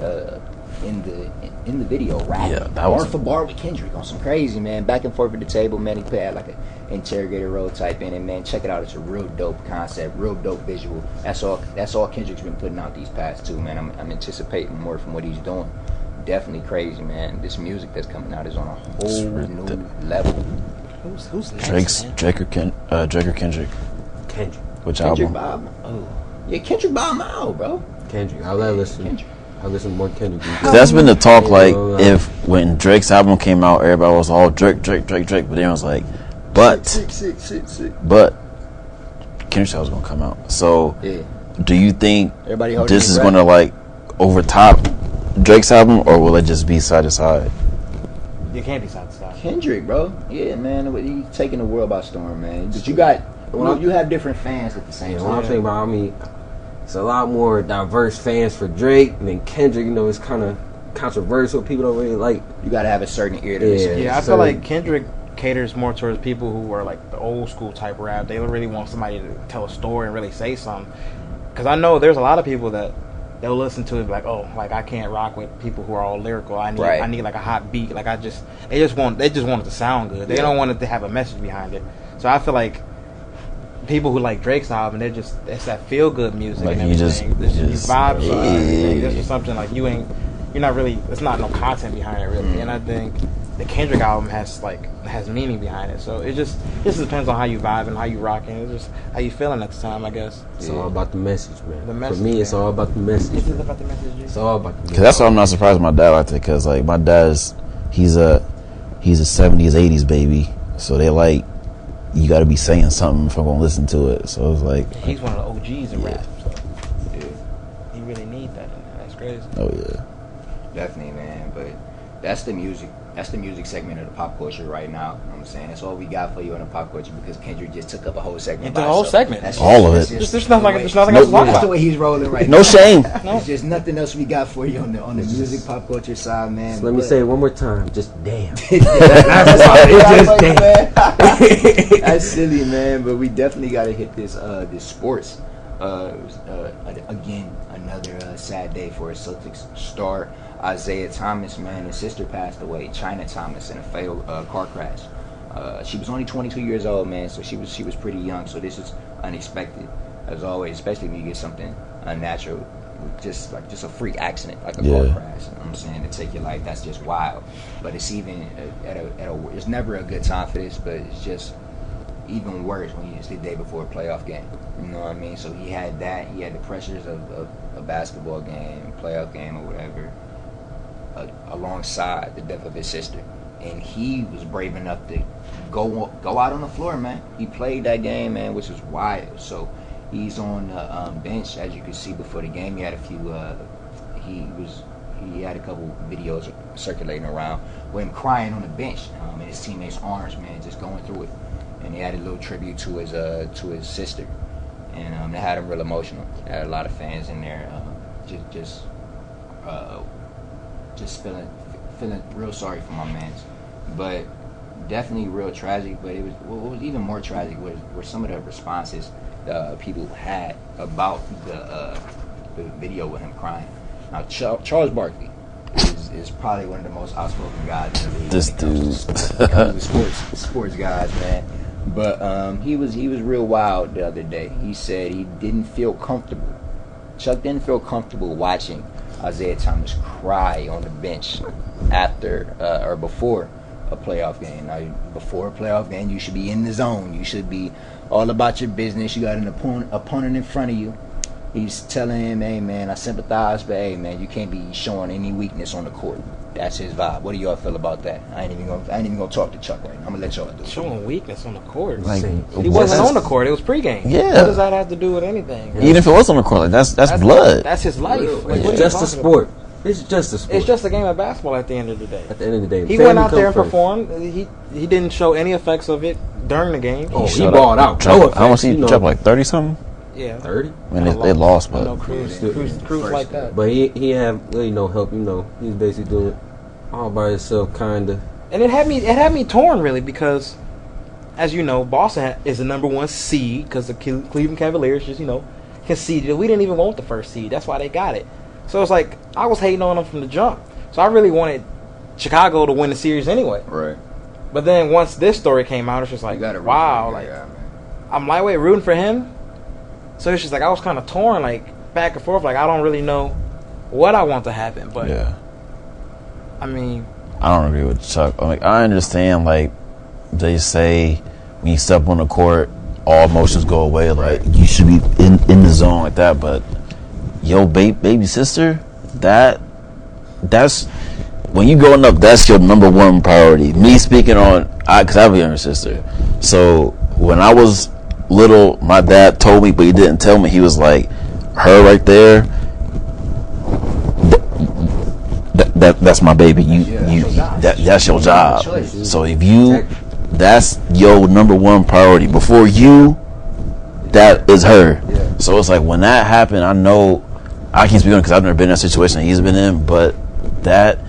Speaker 1: in the video rapping.
Speaker 3: Yeah, that was
Speaker 1: bar for bar with Kendrick on some crazy, man. Back and forth at the table, man. He had like a interrogator role type in it, man. Check it out. It's a real dope concept, real dope visual. That's all Kendrick's been putting out these past 2, man. I'm anticipating more from what he's doing. Definitely crazy, man. This music that's coming out is on a whole new level.
Speaker 2: Who's next,
Speaker 3: Drake or Kendrick?
Speaker 4: Kendrick.
Speaker 3: Which
Speaker 1: Kendrick
Speaker 3: album?
Speaker 1: Bob. Oh, yeah, Kendrick Bob out, bro.
Speaker 4: Kendrick. I listen more Kendrick.
Speaker 3: That's been the talk. Like when Drake's album came out, everybody was all Drake, but then it was like, but Kendrick's album's gonna come out. So, do you think this is gonna like overtop Drake's album, or will it just be side to side?
Speaker 2: You can't be side to side.
Speaker 1: Kendrick, bro. Yeah, man. He's taking the world by storm, man. But you have different fans at the same time.
Speaker 4: What I'm saying about, I mean, it's a lot more diverse fans for Drake than Kendrick. You know, it's kind of controversial. People don't really like.
Speaker 1: You got to have a certain ear to listen.
Speaker 2: Yeah, I feel like Kendrick caters more towards people who are like the old school type rap. They really want somebody to tell a story and really say something. Because I know there's a lot of people that they'll listen to it like, oh, like I can't rock with people who are all lyrical. I need like a hot beat. Like they just want it to sound good. They don't want it to have a message behind it. So I feel like people who like Drake's album, it's that feel good music
Speaker 3: like
Speaker 2: and everything. You vibe to everything. This is something like you're not really. It's not no content behind it really. And I think the Kendrick album has meaning behind it. So it just depends on how you vibe and how you rocking. It's just how you feeling at the time, I guess.
Speaker 4: It's all about the message, man. For me, it's all about the message.
Speaker 2: It's about the message.
Speaker 4: It's all about the message.
Speaker 3: Cause that's why I'm not surprised my dad liked it. Cause like my dad's he's a 70s 80s baby. So they like. You got to be saying something if I'm gonna listen to it. So it's like
Speaker 2: he's one of the OGs in rap. So he really need that. That's crazy.
Speaker 3: Oh yeah,
Speaker 1: definitely, man. But that's the music. That's the music segment of the pop culture right now. You know what I'm saying that's all we got for you in the pop culture because Kendrick just took up a whole segment.
Speaker 2: The whole segment.
Speaker 3: All of it.
Speaker 2: There's nothing else to talk about.
Speaker 1: That's the way he's rolling right
Speaker 3: now.
Speaker 1: No
Speaker 3: shame.
Speaker 1: There's just nothing else we got for you on the music pop culture side, man.
Speaker 4: So let me say it one more time. Just damn.
Speaker 1: That's silly, man. But we definitely got to hit this sports. Again, another sad day for a Celtics star. Isaiah Thomas, man, his sister passed away, China Thomas, in a fatal car crash. She was only 22 years old, man, so she was pretty young. So this is unexpected, as always, especially when you get something unnatural just a freak accident, like a car crash. You know what I'm saying, to take your life, that's just wild. But it's even it's never a good time for this, but it's just even worse when it's the day before a playoff game. You know what I mean? So he had that. He had the pressures of a basketball game, playoff game, or whatever, alongside the death of his sister. And he was brave enough to go out on the floor, man. He played that game, man, which was wild. So he's on the bench, as you can see before the game. He had a few. He had a couple videos circulating around with him crying on the bench, and his teammates' arms, man, just going through it. And he had a little tribute to his sister, and they had him real emotional. They had a lot of fans in there, just feeling real sorry for my mans. But definitely real tragic. But what was even more tragic were some of the responses people had about the video with him crying. Now Charles Barkley is probably one of the most outspoken guys in the league.
Speaker 3: This dude,
Speaker 1: sports guys, man. But he was real wild the other day. He said he didn't feel comfortable. Chuck didn't feel comfortable watching Isaiah Thomas cry on the bench after or before a playoff game. Now, before a playoff game, you should be in the zone. You should be all about your business. You got an opponent in front of you. He's telling him, hey, man, I sympathize, but, hey, man, you can't be showing any weakness on the court. That's his vibe. What do y'all feel about that? I ain't even gonna talk to Chuck right now. I'm gonna let y'all do it.
Speaker 2: Showing weakness on the court.
Speaker 3: Like,
Speaker 2: he wasn't on the court. It was pregame.
Speaker 3: Yeah.
Speaker 2: What does that have to do with anything?
Speaker 3: Even if it was on the court, like, that's blood.
Speaker 2: That's his life. Like,
Speaker 4: It's just a sport. It's just a sport.
Speaker 2: It's just a game of basketball at the end of the day.
Speaker 4: At the end of the day,
Speaker 2: he went out there and performed. He didn't show any effects of it during the game.
Speaker 4: Oh, he balled out.
Speaker 3: I want to see him drop like 30 something.
Speaker 2: Yeah,
Speaker 4: 30.
Speaker 3: I mean, they lost, but
Speaker 2: Cruz like that.
Speaker 4: But he have really no help. He's basically doing it all by himself, kinda.
Speaker 2: And it had me torn really because, as you know, Boston is the number 1 seed because the Cleveland Cavaliers just conceded. We didn't even want the first seed. That's why they got it. So it's like I was hating on them from the jump. So I really wanted Chicago to win the series anyway.
Speaker 1: Right.
Speaker 2: But then once this story came out, it's just like, wow, like I'm lightweight rooting for him. So it's just like I was kind of torn, like back and forth. Like I don't really know what I want to happen, but
Speaker 3: yeah.
Speaker 2: I mean,
Speaker 3: I don't agree with Chuck. I understand, like, they say when you step on the court, all emotions go away. Like, you should be in the zone like that. But, yo, baby sister, that's when you growing up, that's your number 1 priority. Me speaking because I have a younger sister. So, when I was little, my dad told me, but he didn't tell me. He was like, her right there, that's my baby. That's your job. So if that's your number 1 priority. Before you, that is her. So it's like when that happened, I know I can't speak on it because I've never been in that situation that he's been in, but that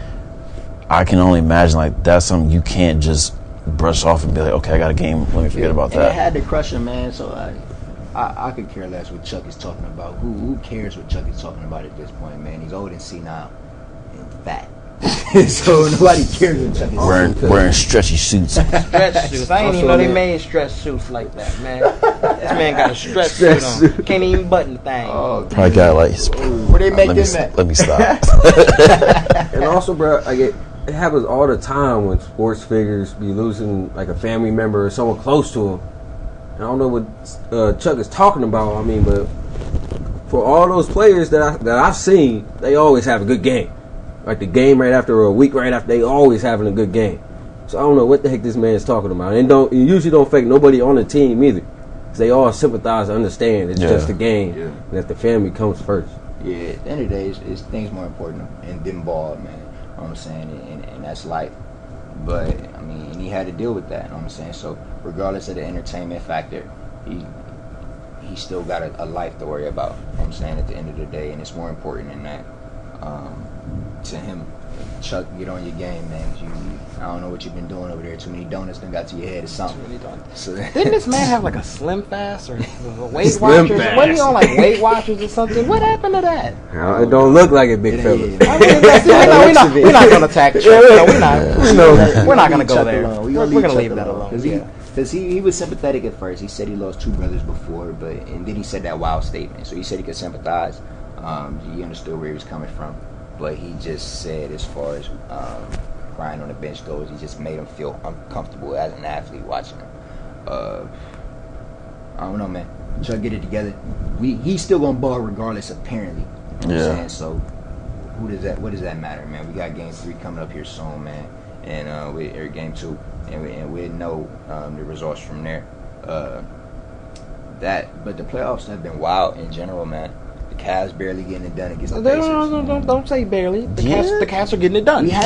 Speaker 3: I can only imagine, like, that's something you can't just brush off and be like, okay, I got a game, let me forget about that.
Speaker 1: And it had to crush him, man. So I could care less what Chuck is talking about. Who cares what Chuck is talking about at this point, man? He's old and senile and fat. So nobody cares what Chuck is
Speaker 3: wearing stretchy suits.
Speaker 2: Stretch suits. I didn't even know they made stretch suits like that, man. This man got a stretch suit on. Can't even button the thing.
Speaker 1: Oh,
Speaker 3: probably got like.
Speaker 1: Where they make them at?
Speaker 3: Let me stop.
Speaker 4: And also, bro, it happens all the time when sports figures be losing like a family member or someone close to them. And I don't know what Chuck is talking about. I mean, but for all those players that I've seen, they always have a good game. Like the game right after or a week right after, they always having a good game. So I don't know what the heck this man is talking about. And you usually don't fake nobody on the team either. Because they all sympathize and understand it's just a game. Yeah. And that the family comes first.
Speaker 1: Yeah, at the end of the day, it's things more important than ball, man. You know what I'm saying? And that's life. But, I mean, he had to deal with that, you know what I'm saying? So, regardless of the entertainment factor, he still got a life to worry about, you know what I'm saying, at the end of the day. And it's more important than that. To him, Chuck, get on your game, man. I don't know what you've been doing over there. Too many donuts done got to your head or something. Too many donuts. So, didn't
Speaker 2: this man have like a Slim Fast or Weight Watchers? Wasn't he on like Weight Watchers or something? What happened to that?
Speaker 4: It don't look like it, big fella.
Speaker 2: We're not going to attack Chuck. No, we're not. We're not going to go there. We're going to leave that alone.
Speaker 1: Because he was sympathetic at first. He said he lost 2 brothers before, and then he said that wild statement. So he said he could sympathize. He understood where he was coming from, but he just said as far as crying on the bench goes, he just made him feel uncomfortable as an athlete watching him. I don't know, man. Try to get it together. He's still gonna ball regardless, apparently. You know what I'm saying? So what does that matter, man? We got game 3 coming up here soon, man, and or game 2, and we know the results from there. But the playoffs have been wild in general, man. The Cavs barely getting it done against the Pacers.
Speaker 2: Don't say barely. The Cavs are getting it done.
Speaker 3: Y'all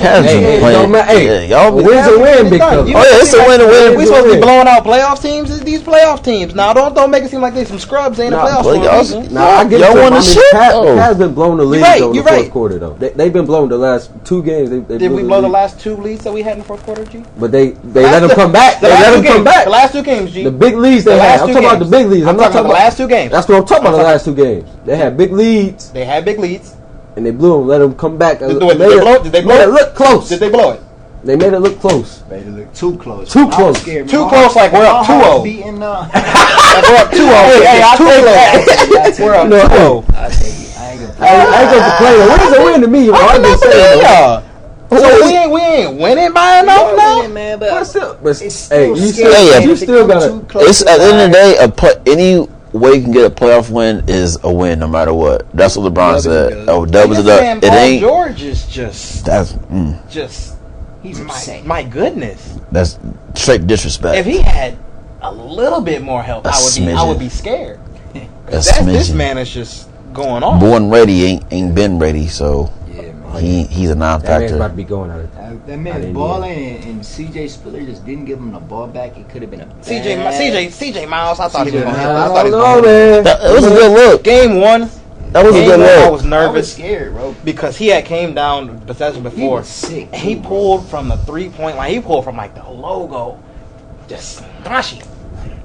Speaker 4: win's a win, big fella.
Speaker 3: It's a win to win.
Speaker 2: We supposed to be blowing out playoff teams. It's these playoff teams. Now don't make it seem like they some scrubs ain't a playoff team.
Speaker 4: I get
Speaker 3: y'all want to shit.
Speaker 4: The Cavs been blowing the lead in the fourth quarter though. They've been blowing the last 2 games.
Speaker 2: Did we blow the last 2 leads that we had in the fourth quarter, G?
Speaker 4: But they let them come back. They let them come back.
Speaker 2: The last 2 games, G.
Speaker 4: The big leads they had. I'm talking about the big leads.
Speaker 2: I'm not talking about the last 2 games.
Speaker 4: That's what I'm talking about. The last 2 games. They had big leads.
Speaker 2: They had big leads.
Speaker 4: And they blew them. Let them come back.
Speaker 2: Did they blow it? Did they blow it?
Speaker 4: Look close.
Speaker 2: Did they blow it?
Speaker 4: They made it look close.
Speaker 1: Made it look too close.
Speaker 4: Too close.
Speaker 1: Scared,
Speaker 2: too close, like we're up 2-0.
Speaker 1: Beating,
Speaker 2: like we're up 2-0. Hey, I'll take that. We're up 2-0.
Speaker 1: I take it. I ain't
Speaker 4: gonna complain. What is a win to me? I'm just saying.
Speaker 2: So we ain't winning by enough now,
Speaker 1: man.
Speaker 4: But
Speaker 1: But
Speaker 4: still,
Speaker 1: it's still
Speaker 3: you
Speaker 4: still gotta.
Speaker 3: It's at the end of the day, any way you can get a playoff win is a win, no matter what. That's what LeBron said. Oh, doubles it up. It ain't.
Speaker 2: George is just.
Speaker 3: That's
Speaker 2: just.
Speaker 1: He's insane.
Speaker 2: My goodness.
Speaker 3: That's straight disrespect.
Speaker 2: If he had a little bit more help, I would be scared. This man is just going on.
Speaker 3: Born ready ain't been ready, so
Speaker 1: Yeah, man.
Speaker 3: he's a
Speaker 4: That man's
Speaker 3: non-factor.
Speaker 4: about to be going out of
Speaker 1: That man's balling, and CJ Spiller just didn't give him the ball back. It could have been a
Speaker 2: CJ Miles. I thought he was going to hit.
Speaker 4: I don't know, man.
Speaker 3: That was a good look.
Speaker 2: Game 1.
Speaker 3: That was a good
Speaker 2: I
Speaker 3: look.
Speaker 2: was nervous
Speaker 1: scared, bro.
Speaker 2: because he had came down possession before.
Speaker 1: He was sick.
Speaker 2: And he pulled from the 3-point line. He pulled from like the logo, just smashy.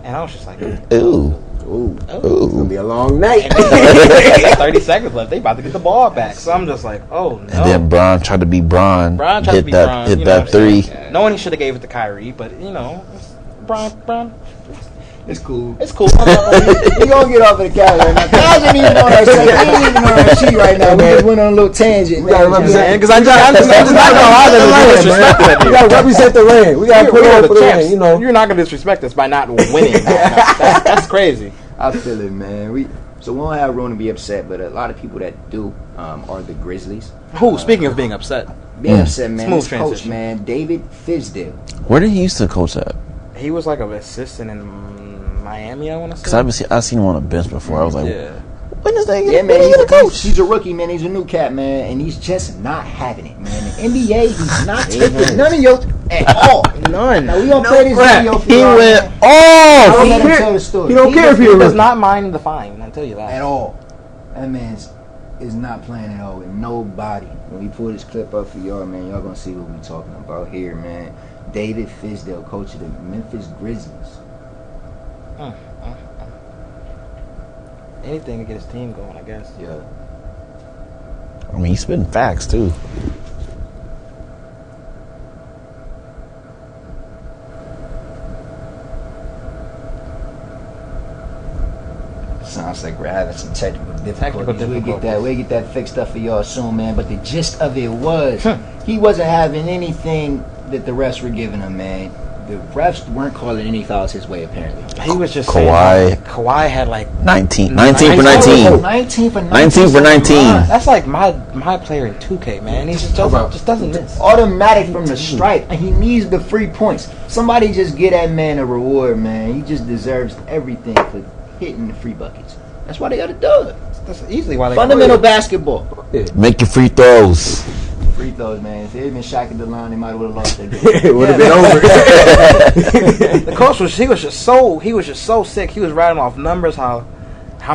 Speaker 2: And I was just like,
Speaker 3: Ooh.
Speaker 4: It's gonna be a long night.
Speaker 2: 30 seconds left. They about to get the ball back. So I'm just like, oh no.
Speaker 3: And then Bron tried to be Bron.
Speaker 2: Bron tried to be Bron.
Speaker 3: Hit that 3.
Speaker 2: Knowing he should have gave it to Kyrie, but Bron.
Speaker 1: It's cool.
Speaker 2: It's cool.
Speaker 1: We gonna get off of the couch right now. Guys ain't even on our sheet. We ain't even on our sheet right now. We just went on a little tangent.
Speaker 4: We gotta represent
Speaker 2: Because I'm just not
Speaker 4: We gotta represent the land. We gotta put on for the land. You know,
Speaker 2: you're not gonna disrespect us by not winning. That's crazy.
Speaker 1: I feel it, man. We won't have room to be upset, but a lot of people that do are the Grizzlies.
Speaker 2: Who? Speaking of being upset,
Speaker 1: Being upset, man.
Speaker 2: Smooth
Speaker 1: This coach,
Speaker 2: transition.
Speaker 1: man, David Fizdale.
Speaker 3: Where did he used to coach at?
Speaker 2: he was like an assistant in Miami. I want to say.
Speaker 3: Because I've seen him on a bench before. I was like,
Speaker 2: Yeah.
Speaker 3: when is that?
Speaker 1: Yeah, man.
Speaker 3: He's a coach.
Speaker 1: He's a rookie, man. He's a new cat, man, and he's just not having it, man. The NBA, he's not taking none of your at all.
Speaker 2: None.
Speaker 1: Now we gonna play this video for
Speaker 3: He
Speaker 1: y'all,
Speaker 3: went
Speaker 1: man.
Speaker 3: off.
Speaker 1: I'll let him tell the story.
Speaker 4: He don't care if
Speaker 2: He
Speaker 4: you're a
Speaker 2: does
Speaker 4: rookie.
Speaker 2: not mind the fine. I tell you that.
Speaker 1: At all. That man is not playing at all with nobody. When we pull this clip up for y'all, man, y'all gonna see what we talking about here, man. David Fizdale, coach of the Memphis Grizzlies.
Speaker 2: Anything to get his team going, I guess.
Speaker 1: Yeah.
Speaker 3: I mean, he's spitting facts, too.
Speaker 1: Sounds like we're having some technical difficulties. We'll get that fixed up for y'all soon, man. But the gist of it was he wasn't having anything that the refs were giving him, man. The refs weren't calling any fouls his way, apparently.
Speaker 2: He was just
Speaker 3: Kawhi.
Speaker 2: saying Kawhi had like
Speaker 3: 19 for 19.
Speaker 1: 19 for 19.
Speaker 3: 19 for 19.
Speaker 2: that's like my player in 2K, man. He just doesn't miss.
Speaker 1: Automatic from the stripe, and he needs the free points. Somebody just get that man a reward, man. He just deserves everything for hitting the free buckets. That's why they got to do it.
Speaker 2: That's easily why they
Speaker 1: Fundamental basketball.
Speaker 3: Make your free throws.
Speaker 1: Free throws, man. If they had been shot at the line, they might have lost their game.
Speaker 4: It would have been over.
Speaker 2: The coach was just so sick. He was writing off numbers how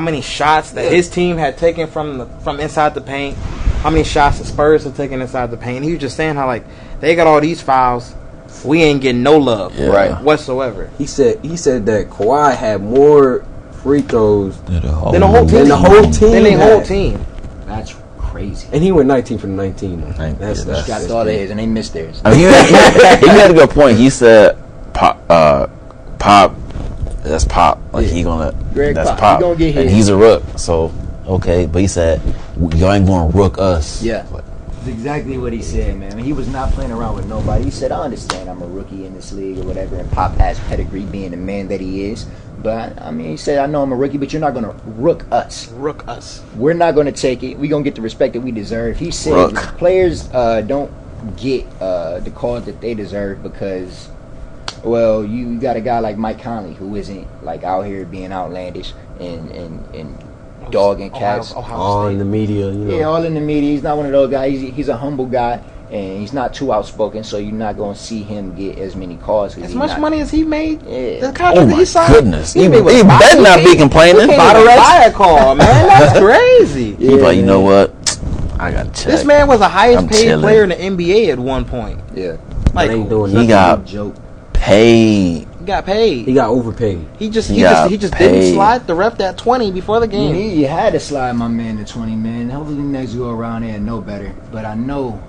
Speaker 2: many shots that his team had taken from inside the paint, how many shots the Spurs had taken inside the paint. He was just saying how like they got all these fouls, we ain't getting no love whatsoever.
Speaker 4: He said that Kawhi had more free throws
Speaker 3: Than the whole
Speaker 2: Then the whole team.
Speaker 4: Than the whole team.
Speaker 1: That's crazy.
Speaker 4: And he went 19 for 19.
Speaker 1: That's got all theirs, and they missed theirs.
Speaker 3: I mean, he had a good point. He said, "Pop, that's Pop. Like he gonna,
Speaker 1: Greg
Speaker 3: that's
Speaker 1: Pop.
Speaker 3: Pop,
Speaker 1: He gonna get his.
Speaker 3: and he's a rook. So Okay, but he said y'all ain't gonna rook us.
Speaker 1: Yeah. That's exactly what he said, man. He was not playing around with nobody. He said, I understand I'm a rookie in this league or whatever, and Pop has pedigree being the man that he is. But, I mean, he said, I know I'm a rookie, but you're not going to rook us.
Speaker 2: Rook us.
Speaker 1: We're not going to take it. We're going to get the respect that we deserve. He said
Speaker 3: Rook.
Speaker 1: players don't get the calls that they deserve because, well, you got a guy like Mike Conley who isn't, like, out here being outlandish and dogging cats.
Speaker 4: All in the media, you know.
Speaker 1: Yeah, all in the media. He's not one of those guys. He's a humble guy, and he's not too outspoken, so you're not going to see him get as many calls.
Speaker 2: As much money as he made,
Speaker 1: Yeah.
Speaker 2: the contract
Speaker 3: Oh my
Speaker 2: he signed,
Speaker 3: goodness! He
Speaker 2: made with
Speaker 3: better not be complaining.
Speaker 2: He can't even buy a call, man. That's crazy.
Speaker 3: He's like, you know what? I got check.
Speaker 2: This man was the highest
Speaker 3: I'm
Speaker 2: paid
Speaker 3: chilling.
Speaker 2: player in the NBA at one point.
Speaker 1: Yeah.
Speaker 2: Like,
Speaker 4: They ain't doing
Speaker 3: He
Speaker 4: nothing.
Speaker 3: got
Speaker 1: Joke.
Speaker 3: paid.
Speaker 2: he got paid.
Speaker 4: He got overpaid.
Speaker 2: He just
Speaker 3: He got
Speaker 2: didn't
Speaker 3: paid.
Speaker 2: slide the ref that 20 before the game.
Speaker 1: You had to slide my man to 20, man. Hopefully next go around there and know better. But I know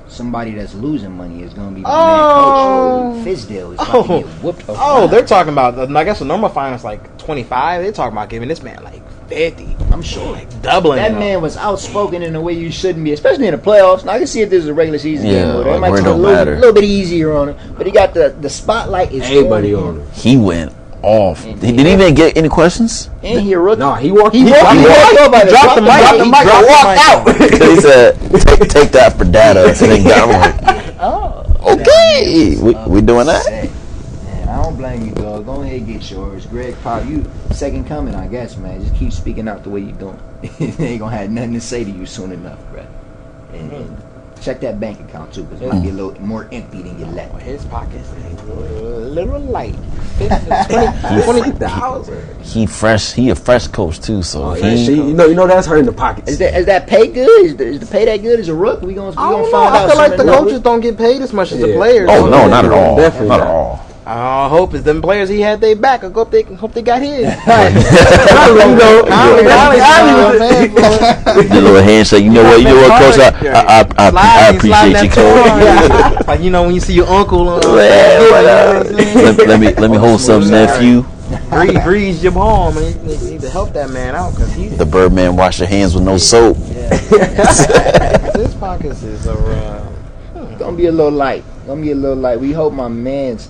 Speaker 1: somebody that's losing money is going to be my man Coach Fizdale. Is about to get whooped around.
Speaker 2: Oh, they're talking about, I guess the normal fine is like 25. They're talking about giving this man like 50.
Speaker 1: I'm sure.
Speaker 2: Like doubling
Speaker 1: That
Speaker 2: it up.
Speaker 1: man was outspoken in a way you shouldn't be, especially in the playoffs. Now I can see if this is a regular season
Speaker 3: Yeah,
Speaker 1: game or whatever. It
Speaker 3: like,
Speaker 1: might
Speaker 3: where it
Speaker 1: take a
Speaker 3: don't
Speaker 1: little,
Speaker 3: matter.
Speaker 1: little bit easier on him. But he got the spotlight is
Speaker 4: Everybody
Speaker 1: on
Speaker 4: on
Speaker 1: him.
Speaker 4: him.
Speaker 3: He went off. He didn't even get any questions.
Speaker 1: And he a rookie.
Speaker 4: Nah, he walked.
Speaker 1: He walked over.
Speaker 2: dropped the mic.
Speaker 1: and walked out.
Speaker 3: He said, "Take that for data." And then got him like,
Speaker 1: Oh,
Speaker 3: okay, we doing that.
Speaker 1: Man, I don't blame you, dog. Go ahead and get yours. Greg Pop, you second coming, I guess, man. Just keep speaking out the way you doing. They ain't gonna have nothing to say to you soon enough, bro. And check that bank account too, because it might be a little more empty than you left.
Speaker 2: His pockets a little light. 20,000.
Speaker 3: He a fresh coach too, so he.
Speaker 4: You know that's hurting the pockets.
Speaker 1: Is that pay good? Is the pay that good as a rook? We gonna
Speaker 2: I don't know.
Speaker 1: find out.
Speaker 2: I feel like the
Speaker 1: soon enough.
Speaker 2: coaches don't get paid as much as the
Speaker 4: Yeah.
Speaker 2: players.
Speaker 3: Oh no, not at all.
Speaker 4: Definitely
Speaker 3: not
Speaker 4: not.
Speaker 3: at all.
Speaker 2: I hope it's them players he had they back. I hope they got his.
Speaker 3: The little handshake. You know what, Coach? I appreciate you, Coach.
Speaker 2: Like, you know when you see your uncle on
Speaker 3: Let me hold some, nephew.
Speaker 2: grease your palm, and you need to help that man out because
Speaker 3: The Birdman wash your hands with no soap.
Speaker 2: his pockets is around.
Speaker 1: Gonna be a little light. We hope my man's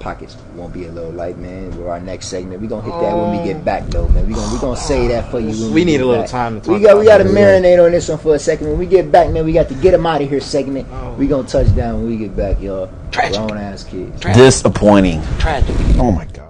Speaker 1: pockets won't be a little light, man. With our next segment, we gonna hit that when we get back, though, man. We gonna say that for you. When
Speaker 2: We need
Speaker 1: get
Speaker 2: a little
Speaker 1: back.
Speaker 2: time to talk.
Speaker 1: We got to marinate on this one for a second. When we get back, man, we got to get him out of here segment. We gonna touch down when we get back, y'all.
Speaker 2: Tragic.
Speaker 1: Grown ass kids.
Speaker 3: Disappointing.
Speaker 2: Tragic.
Speaker 3: Oh my God.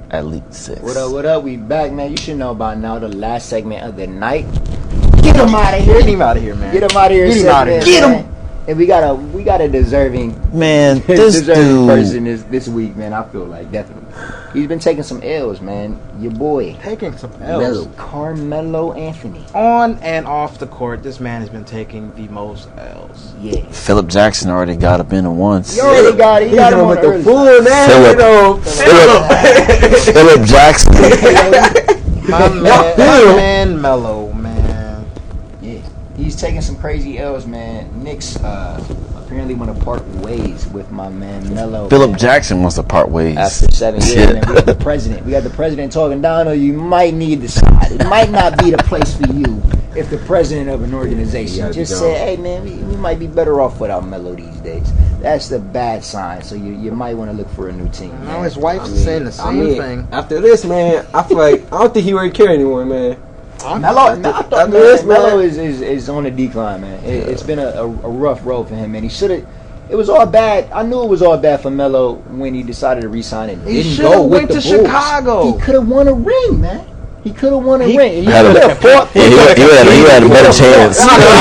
Speaker 3: At least 6.
Speaker 1: What up? We back, man. You should know by now the last segment of the night. Get him out of here.
Speaker 2: Get him out of here, man.
Speaker 1: Get him out of here.
Speaker 2: Get him out of here.
Speaker 3: Get him.
Speaker 1: man. And we got a deserving
Speaker 3: Man, this
Speaker 1: deserving
Speaker 3: dude.
Speaker 1: person this week, man. I feel like definitely. He's been taking some L's, man. Your boy
Speaker 2: Taking some L's.
Speaker 1: Carmelo Anthony.
Speaker 2: On and off the court, this man has been taking the most L's.
Speaker 1: Yeah.
Speaker 3: Philip Jackson already got up in it once.
Speaker 1: You already got it. You got him on
Speaker 4: with the
Speaker 1: early.
Speaker 4: full name.
Speaker 3: Philip Jackson.
Speaker 2: My man Melo, man.
Speaker 1: Yeah. He's taking some crazy L's, man. Knicks apparently want to part ways with my man Melo.
Speaker 3: Philip Jackson wants to part ways.
Speaker 1: After 7 years, man, we got the president. We got the president talking down. You might need to side. It might not be the place for you if the president of an organization just said, "Hey man, we might be better off without Melo these days," that's the bad sign. So you might want to look for a new team.
Speaker 2: Now his wife's saying the same thing.
Speaker 4: After this, man, I feel like I don't think he really care anymore, man.
Speaker 1: Melo is on the decline, man. It's been a rough road for him, man. He should have. It was all bad. I knew it was all bad for Melo when he decided to resign and
Speaker 2: He
Speaker 1: didn't
Speaker 2: should
Speaker 1: go
Speaker 2: have
Speaker 1: with
Speaker 2: went
Speaker 1: the
Speaker 2: to
Speaker 1: Bulls.
Speaker 2: Chicago.
Speaker 1: He could have won a ring, man. He could have won a ring. He
Speaker 3: had a better chance.
Speaker 2: We're not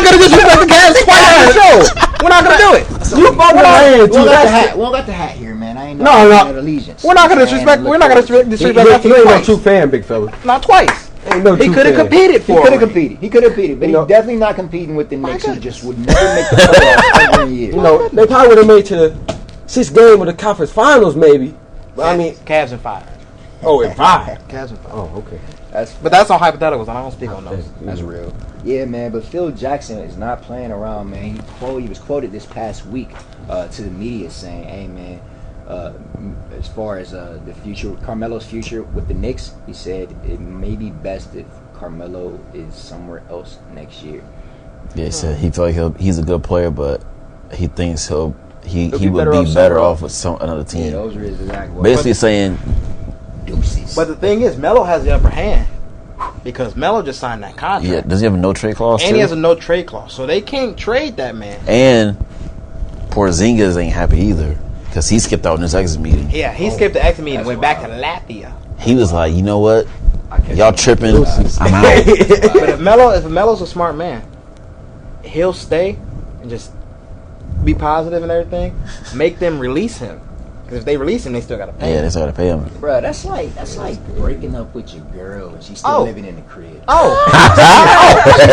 Speaker 2: gonna disrespect the Cavs twice on the show. We're not gonna do it.
Speaker 1: We don't got the hat here, man. I ain't no allegiance.
Speaker 2: We're not gonna disrespect. We're not gonna disrespect.
Speaker 4: You ain't no true fan, big fella.
Speaker 2: Not twice. He could have competed for it.
Speaker 1: He could have competed, but he's definitely not competing with the Knicks, who just would never make the playoffs every year.
Speaker 4: They probably would have made to the 6th game of the conference finals, maybe. But I mean,
Speaker 2: Cavs in 5.
Speaker 4: Oh, in 5.
Speaker 2: Cavs in 5.
Speaker 4: Oh, okay.
Speaker 2: But that's on hypotheticals. I don't speak on those.
Speaker 1: That's real. Yeah, man. But Phil Jackson is not playing around, man. He was quoted this past week to the media saying, "Hey, man, as far as the future, Carmelo's future with the Knicks, he said it may be best if Carmelo is somewhere else next year."
Speaker 3: Yeah, he said he felt like he's a good player, but he thinks he would be better off with another team.
Speaker 1: Yeah, those were his exact words.
Speaker 3: Basically saying
Speaker 1: deuces.
Speaker 2: But the thing is, Melo has the upper hand because Melo just signed that contract.
Speaker 3: Yeah, does he have a no trade clause?
Speaker 2: And he has a no trade clause, so they can't trade that man.
Speaker 3: And Porzingis ain't happy either because he skipped out in his exit meeting.
Speaker 2: Yeah, he skipped the exit meeting and went back to Latvia.
Speaker 3: He was like, you know what? Y'all tripping. I'm out.
Speaker 2: But if Melo's a smart man, he'll stay and just be positive and everything. Make them release him. Because if they release him, they still got to pay him.
Speaker 3: Yeah, they still got to pay him.
Speaker 1: Bro, that's like breaking up with your girl and she's still living in the crib. She's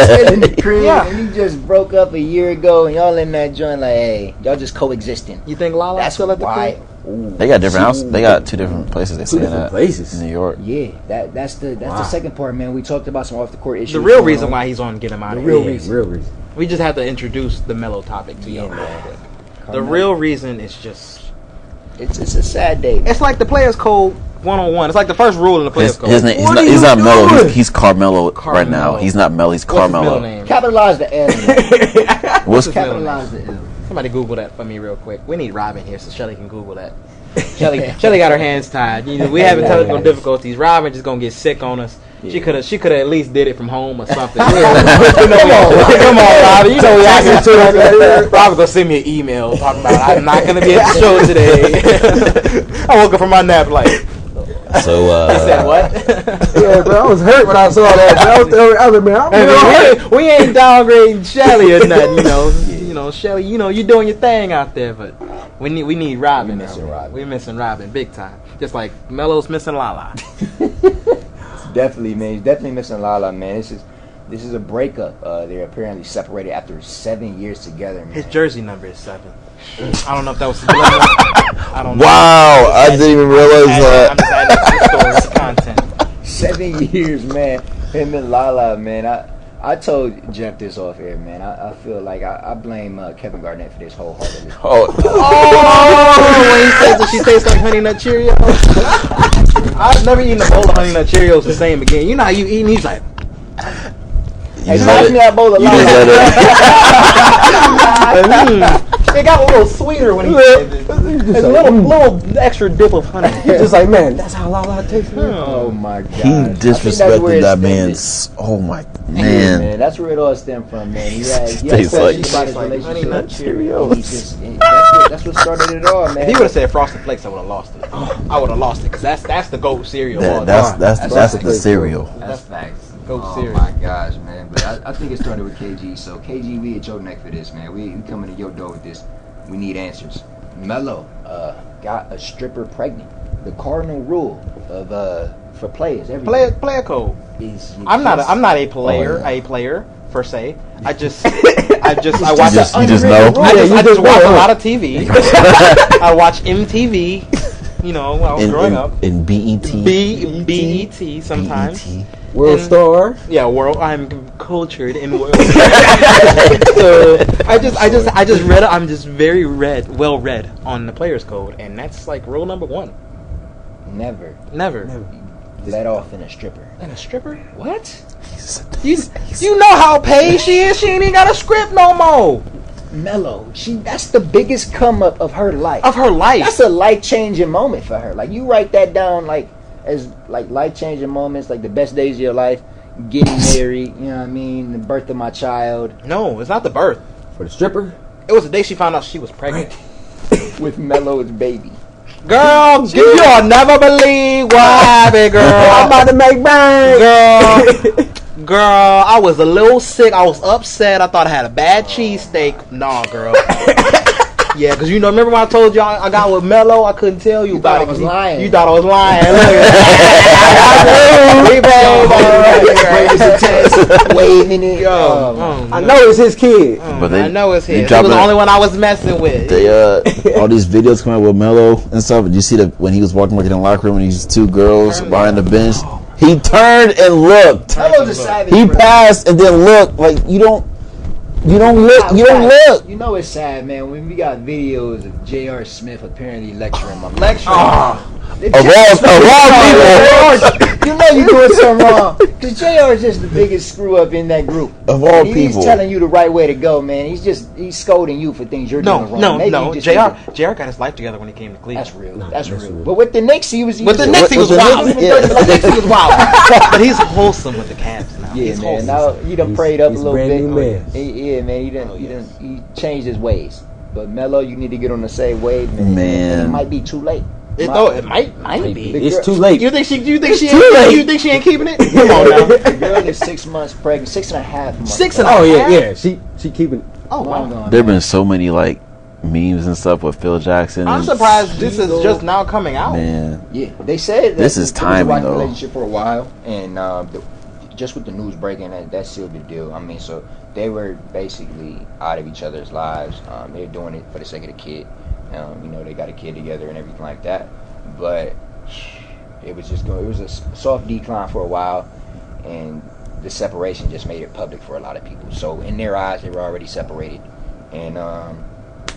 Speaker 1: still in the crib and you just broke up a year ago and y'all in that joint like, hey, y'all just coexisting.
Speaker 2: You think Lala's still at the crib?
Speaker 3: Ooh. They got different houses. They got 2 different places they stay at.
Speaker 4: Places
Speaker 3: in New York.
Speaker 1: Yeah, that's the second part, man. We talked about some off the court issues.
Speaker 2: The real reason why he's on Get Him Out of Here.
Speaker 1: Real reason.
Speaker 2: We just have to introduce the Melo topic to y'all real quick. The real reason is just
Speaker 1: it's a sad day. Man.
Speaker 2: It's like the Players Code 101. It's like the first rule in the Players Code.
Speaker 3: His name, he's not Melo. He's Carmelo right now. He's not Melo. He's Carmelo.
Speaker 1: Capitalize the L.
Speaker 3: What's
Speaker 1: capitalize the L?
Speaker 2: Somebody Google that for me real quick. We need Robin here so Shelly can Google that. Shelly got her hands tied. We having technical difficulties. Robin just gonna get sick on us. Yeah. She could have at least did it from home or something. Come on, Robin. You know we asked to. Robin gonna send me an email talking about I'm not gonna be at the show today. I woke up from my nap like.
Speaker 3: So
Speaker 2: he said what?
Speaker 4: Yeah, bro, I was hurt when I saw that.
Speaker 2: We ain't downgrading Shelly or nothing, you know, Shelly, you doing your thing out there, but we need Robin. We're missing Robin big time. Just like Melo's missing Lala.
Speaker 1: Definitely, man. He's definitely missing Lala, man. This is a breakup. They're apparently separated after 7 years together, man.
Speaker 2: His jersey number is 7. I don't know if that was subliminal. I don't know.
Speaker 3: Wow, I didn't even realize that.
Speaker 2: I'm just adding to the story, content.
Speaker 1: 7 years, man. Him and Lala, man. I told Jeff this off air, man. I feel like I blame Kevin Garnett for this wholeheartedly.
Speaker 2: When he says that she tastes like Honey Nut Cheerios. I've never eaten a bowl of Honey Nut Cheerios the same again. You know how you eat, and he's like.
Speaker 1: Hey, pass me that bowl of Lala.
Speaker 2: It got a little sweeter when he said it. There's a little extra dip of honey.
Speaker 4: He's just like, man, that's how Lala tastes.
Speaker 1: Oh my god.
Speaker 3: He disrespected that man's. Oh my man.
Speaker 1: That's where it all stemmed from, man. He
Speaker 3: tastes
Speaker 1: like
Speaker 2: Honey Nut Cheerios.
Speaker 1: That's what started it all, man.
Speaker 2: If he would have said Frosted Flakes, I would have lost it. I would have lost it because that's the GOAT cereal.
Speaker 3: That's the cereal.
Speaker 1: That's facts.
Speaker 2: Cereal.
Speaker 1: My gosh, man. But I think it started with KG. So KG, we at your neck for this, man. We coming to your door with this. We need answers. Melo got a stripper pregnant. The cardinal rule of for players,
Speaker 2: player code. I'm not a player per se. I watch. I just watch a lot of TV. I watch MTV. When I was growing up.
Speaker 3: In BET.
Speaker 2: BET sometimes.
Speaker 3: BET.
Speaker 4: World Star.
Speaker 2: Yeah, world. I'm cultured in world. So I just read. I'm just very well read on the Players Code, and that's like rule number 1.
Speaker 1: Never. let off in a stripper.
Speaker 2: And a stripper?
Speaker 1: What?
Speaker 2: You know how paid she is. She ain't even got a script no more.
Speaker 1: Mello, that's the biggest come up of her life. That's a life changing moment for her. Like, you write that down as life changing moments, like the best days of your life, getting married, you know what I mean, the birth of my child.
Speaker 2: No, it's not the birth.
Speaker 4: For the stripper?
Speaker 2: It was the day she found out she was pregnant.
Speaker 1: With Mello's baby.
Speaker 2: Girl, you'll never believe what happened, girl.
Speaker 4: I'm about to make bang.
Speaker 2: Girl, I was a little sick. I was upset. I thought I had a bad cheesesteak. Nah, girl. Yeah, because remember when I told you I got with Mello? I couldn't tell you about it.
Speaker 1: I was lying.
Speaker 2: You thought I was lying.
Speaker 1: Waving it.
Speaker 4: I know it's his kid.
Speaker 3: But
Speaker 2: I know it's his. It was the only one I was messing with.
Speaker 3: They all these videos coming out with Mello and stuff. Did you see when he was walking in the locker room and these two girls behind the bench? He turned and looked. He passed and then looked. Like, you don't look.
Speaker 1: You know it's sad, man, when we got videos of J.R. Smith apparently lecturing my mom.
Speaker 3: Of all people.
Speaker 1: You know you're doing something wrong. Because JR is just the biggest screw up in that group.
Speaker 3: Of all people.
Speaker 1: He's telling you the right way to go, man. He's scolding you for things you're doing wrong.
Speaker 2: No. JR got his life together when he came to Cleveland.
Speaker 1: That's real. But with the Knicks, he was wild.
Speaker 2: But he's wholesome with the Cavs now.
Speaker 1: Yeah,
Speaker 2: he's
Speaker 1: man. Now he done prayed up a little bit. Yeah, man. He changed his ways. But Mello, you need to get on the same wave, man. It might be too late.
Speaker 2: It might be.
Speaker 4: It's too late.
Speaker 2: You think she ain't keeping it? Come on now.
Speaker 1: The girl is 6 months pregnant, 6.5 months.
Speaker 2: 6.5.
Speaker 4: Oh yeah. She keeping it.
Speaker 2: Oh wow.
Speaker 3: There've been so many memes and stuff with Phil Jackson.
Speaker 2: I'm surprised this is just now coming out.
Speaker 3: Man.
Speaker 1: Yeah, they said
Speaker 3: this is timing though.
Speaker 1: Relationship for a while, and just with the news breaking, that sealed the deal. I mean, so they were basically out of each other's lives. They're doing it for the sake of the kid. They got a kid together and everything like that. But it was a soft decline for a while, and the separation just made it public for a lot of people. So in their eyes, they were already separated, and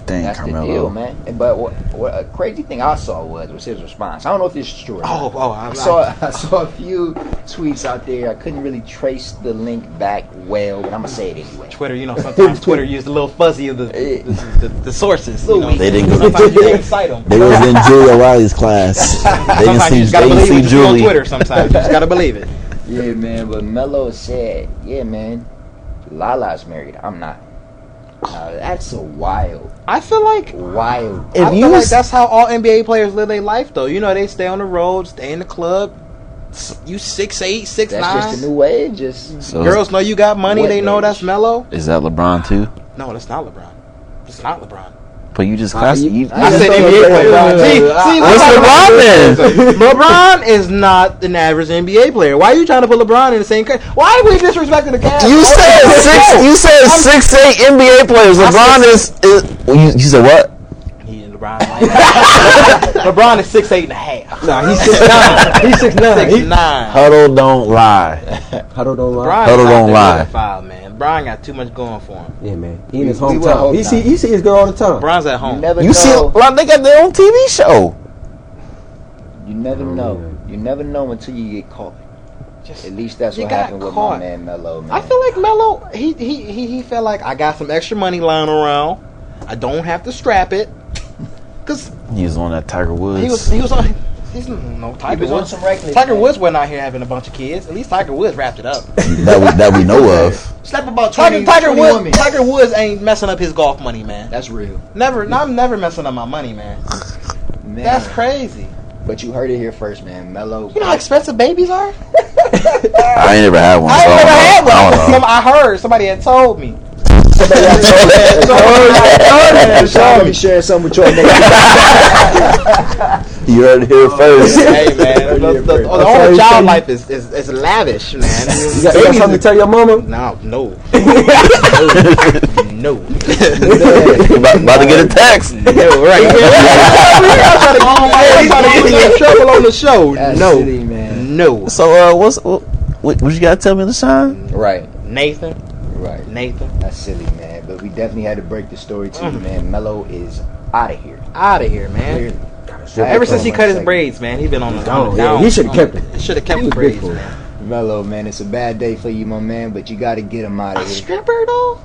Speaker 1: that's
Speaker 3: Carmelo.
Speaker 1: the deal, man. But what a crazy thing I saw was his response. I don't know if this is true or not. I saw a few tweets out there. I couldn't really trace the link back well, but I'm gonna say it anyway.
Speaker 2: Twitter, sometimes Twitter used a little fuzzy of the sources.
Speaker 3: They didn't go.
Speaker 2: Sometimes you didn't cite them.
Speaker 3: They was in Julia Riley's class. They didn't see Julie.
Speaker 2: On Twitter sometimes. You just gotta believe it.
Speaker 1: Yeah, man. But Mello said, "Yeah, man, Lala's married. I'm not." That's wild.
Speaker 2: I feel like
Speaker 1: wild.
Speaker 2: I feel like that's how all NBA players live their life, though. They stay on the road, stay in the club. You 6'8", 6'9".
Speaker 1: That's just a new age.
Speaker 2: Girls know you got money. They know that's Mello.
Speaker 3: Is that LeBron too?
Speaker 2: No, that's not LeBron. It's not LeBron.
Speaker 3: But you just
Speaker 2: I said NBA player. See,
Speaker 3: what's LeBron then?
Speaker 2: LeBron is not an average NBA player. Why are you trying to put LeBron in the same category? Why are we disrespecting the Cavs?
Speaker 3: You said 6'8" NBA players. LeBron is you said what?
Speaker 2: LeBron is 6'8" and a half.
Speaker 4: Nah, he's 6'9". He's 6'9".
Speaker 3: 6'9". Huddle don't lie.
Speaker 4: Huddle don't lie.
Speaker 3: Huddle don't lie.
Speaker 2: Man. LeBron got too much going for him.
Speaker 4: Yeah, man. He in his hometown. He see his girl all the time.
Speaker 2: LeBron's at home.
Speaker 3: You see, they got their own TV show.
Speaker 1: You never know. You never know until you get caught. At least that's what happened with my man Mello. Man.
Speaker 2: I feel like Mello, he felt like I got some extra money lying around. I don't have to strap it. Cause
Speaker 3: he was on that Tiger Woods.
Speaker 2: He was on. Tiger Woods. Tiger Woods wasn't out here having a bunch of kids. At least Tiger Woods wrapped it up.
Speaker 3: that we know of.
Speaker 1: Slap about 20,
Speaker 2: Tiger Woods ain't messing up his golf money, man.
Speaker 1: That's real.
Speaker 2: I'm never messing up my money, man. That's crazy.
Speaker 1: But you heard it here first, man. Mello.
Speaker 2: You know how expensive babies are?
Speaker 3: I ain't never had one.
Speaker 2: I heard. Somebody had told me.
Speaker 1: Let me share something with your nigga.
Speaker 3: You heard it here first.
Speaker 2: Hey man, the whole child life is lavish, man.
Speaker 4: You got something to tell your mama?
Speaker 2: No.
Speaker 3: About to get a text.
Speaker 2: No, right? He's trying to get in trouble on the show.
Speaker 1: That's silly, man.
Speaker 2: No.
Speaker 3: So what you gotta tell me, LaShawn?
Speaker 1: Right,
Speaker 2: Nathan.
Speaker 1: That's silly, man. But we definitely had to break the story to you, man. Mello is out of here.
Speaker 2: Out of here, man. Ever since he cut his braids, man, he been on the down.
Speaker 5: Yeah, he should have kept it.
Speaker 2: Should have kept the braids, man.
Speaker 1: Melo, man, it's a bad day for you, my man, but you got to get him out of here.
Speaker 2: Stripper though?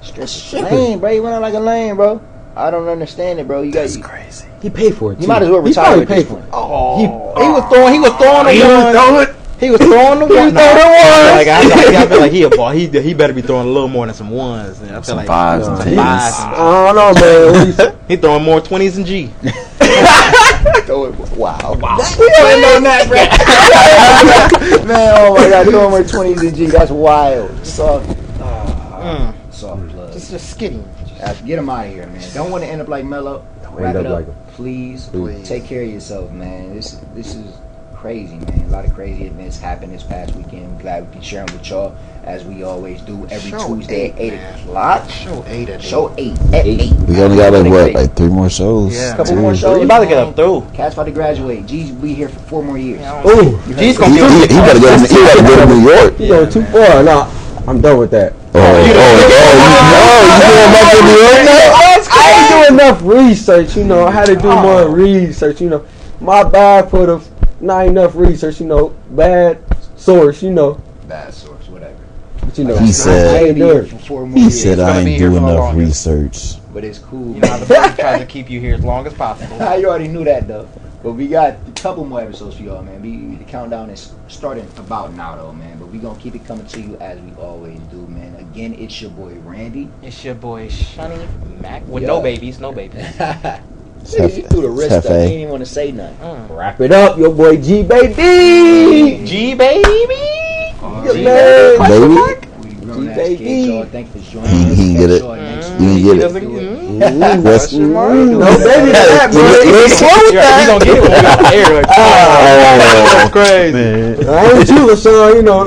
Speaker 1: Lame, bro. He went out like a lame, bro. I don't understand it, bro.
Speaker 3: That's crazy.
Speaker 5: He paid for it.
Speaker 1: You might as well retire at this point.
Speaker 2: Oh, he was throwing the one. He was throwing the one.
Speaker 5: Like,
Speaker 2: I feel like he a ball. He better be throwing a little more than some ones. I feel
Speaker 3: Some
Speaker 2: like
Speaker 3: fives and tens.
Speaker 5: I don't know, man.
Speaker 2: He throwing more 20s than G.
Speaker 1: Wow. We don't know that, bro. Man, oh my God, throwing more 20s than G. That's wild. Soft love.
Speaker 2: Just skinny.
Speaker 1: Get him out of here, man. Don't want to end up like Melo. Wrap it up, please. Take care of yourself, man. This is crazy, man. A lot of crazy events happened this past weekend. I'm glad we can share them with y'all, as we always do every Tuesday at 8 o'clock. Show 8 at 8.
Speaker 3: We only got like 3 more shows.
Speaker 1: Yeah, a couple more shows.
Speaker 2: You about to get up through.
Speaker 1: Cat's about to graduate. G's be here for 4 more years.
Speaker 5: Oh,
Speaker 2: G's gonna be.
Speaker 3: He better go to New York.
Speaker 5: you going too far. Nah, I'm done with that.
Speaker 3: You going back to New York now?
Speaker 5: I ain't do enough research, you know. I had to do more research, you know. My bad for the not enough research, you know. Bad source, you know.
Speaker 1: Bad source, whatever.
Speaker 5: But you know,
Speaker 3: He said-
Speaker 5: I ain't doing it.
Speaker 1: For 4 more
Speaker 3: He
Speaker 1: years.
Speaker 3: said I
Speaker 2: be
Speaker 3: ain't
Speaker 2: here
Speaker 3: do
Speaker 2: for the
Speaker 3: enough
Speaker 2: longest.
Speaker 3: research.
Speaker 1: But it's cool.
Speaker 2: You know how the boys try to keep you here as long as possible.
Speaker 1: You already knew that though. But we got a couple more episodes for y'all, man. The countdown is starting about now though, man. But we gonna keep it coming to you as we always do, man. Again, it's your boy Randy.
Speaker 2: It's your boy Shunny Mac with no babies.
Speaker 1: See, you threw the wrist up.
Speaker 3: Hefe.
Speaker 1: You didn't even want to say nothing.
Speaker 5: Wrap it up, your boy G baby.
Speaker 2: G baby.
Speaker 3: Baby,
Speaker 1: We grown ass
Speaker 5: G-baby.
Speaker 1: kids, y'all. Thanks for joining
Speaker 3: He
Speaker 1: us.
Speaker 3: ain't get it.
Speaker 1: Y'all next
Speaker 3: you
Speaker 1: week.
Speaker 3: didn't get it. What's
Speaker 5: No baby that,
Speaker 3: Let's
Speaker 5: man.
Speaker 2: He gonna get it when we got the air. Like,
Speaker 3: Oh,
Speaker 2: crazy.
Speaker 3: man.
Speaker 5: I ain't you, LaShawn, you know.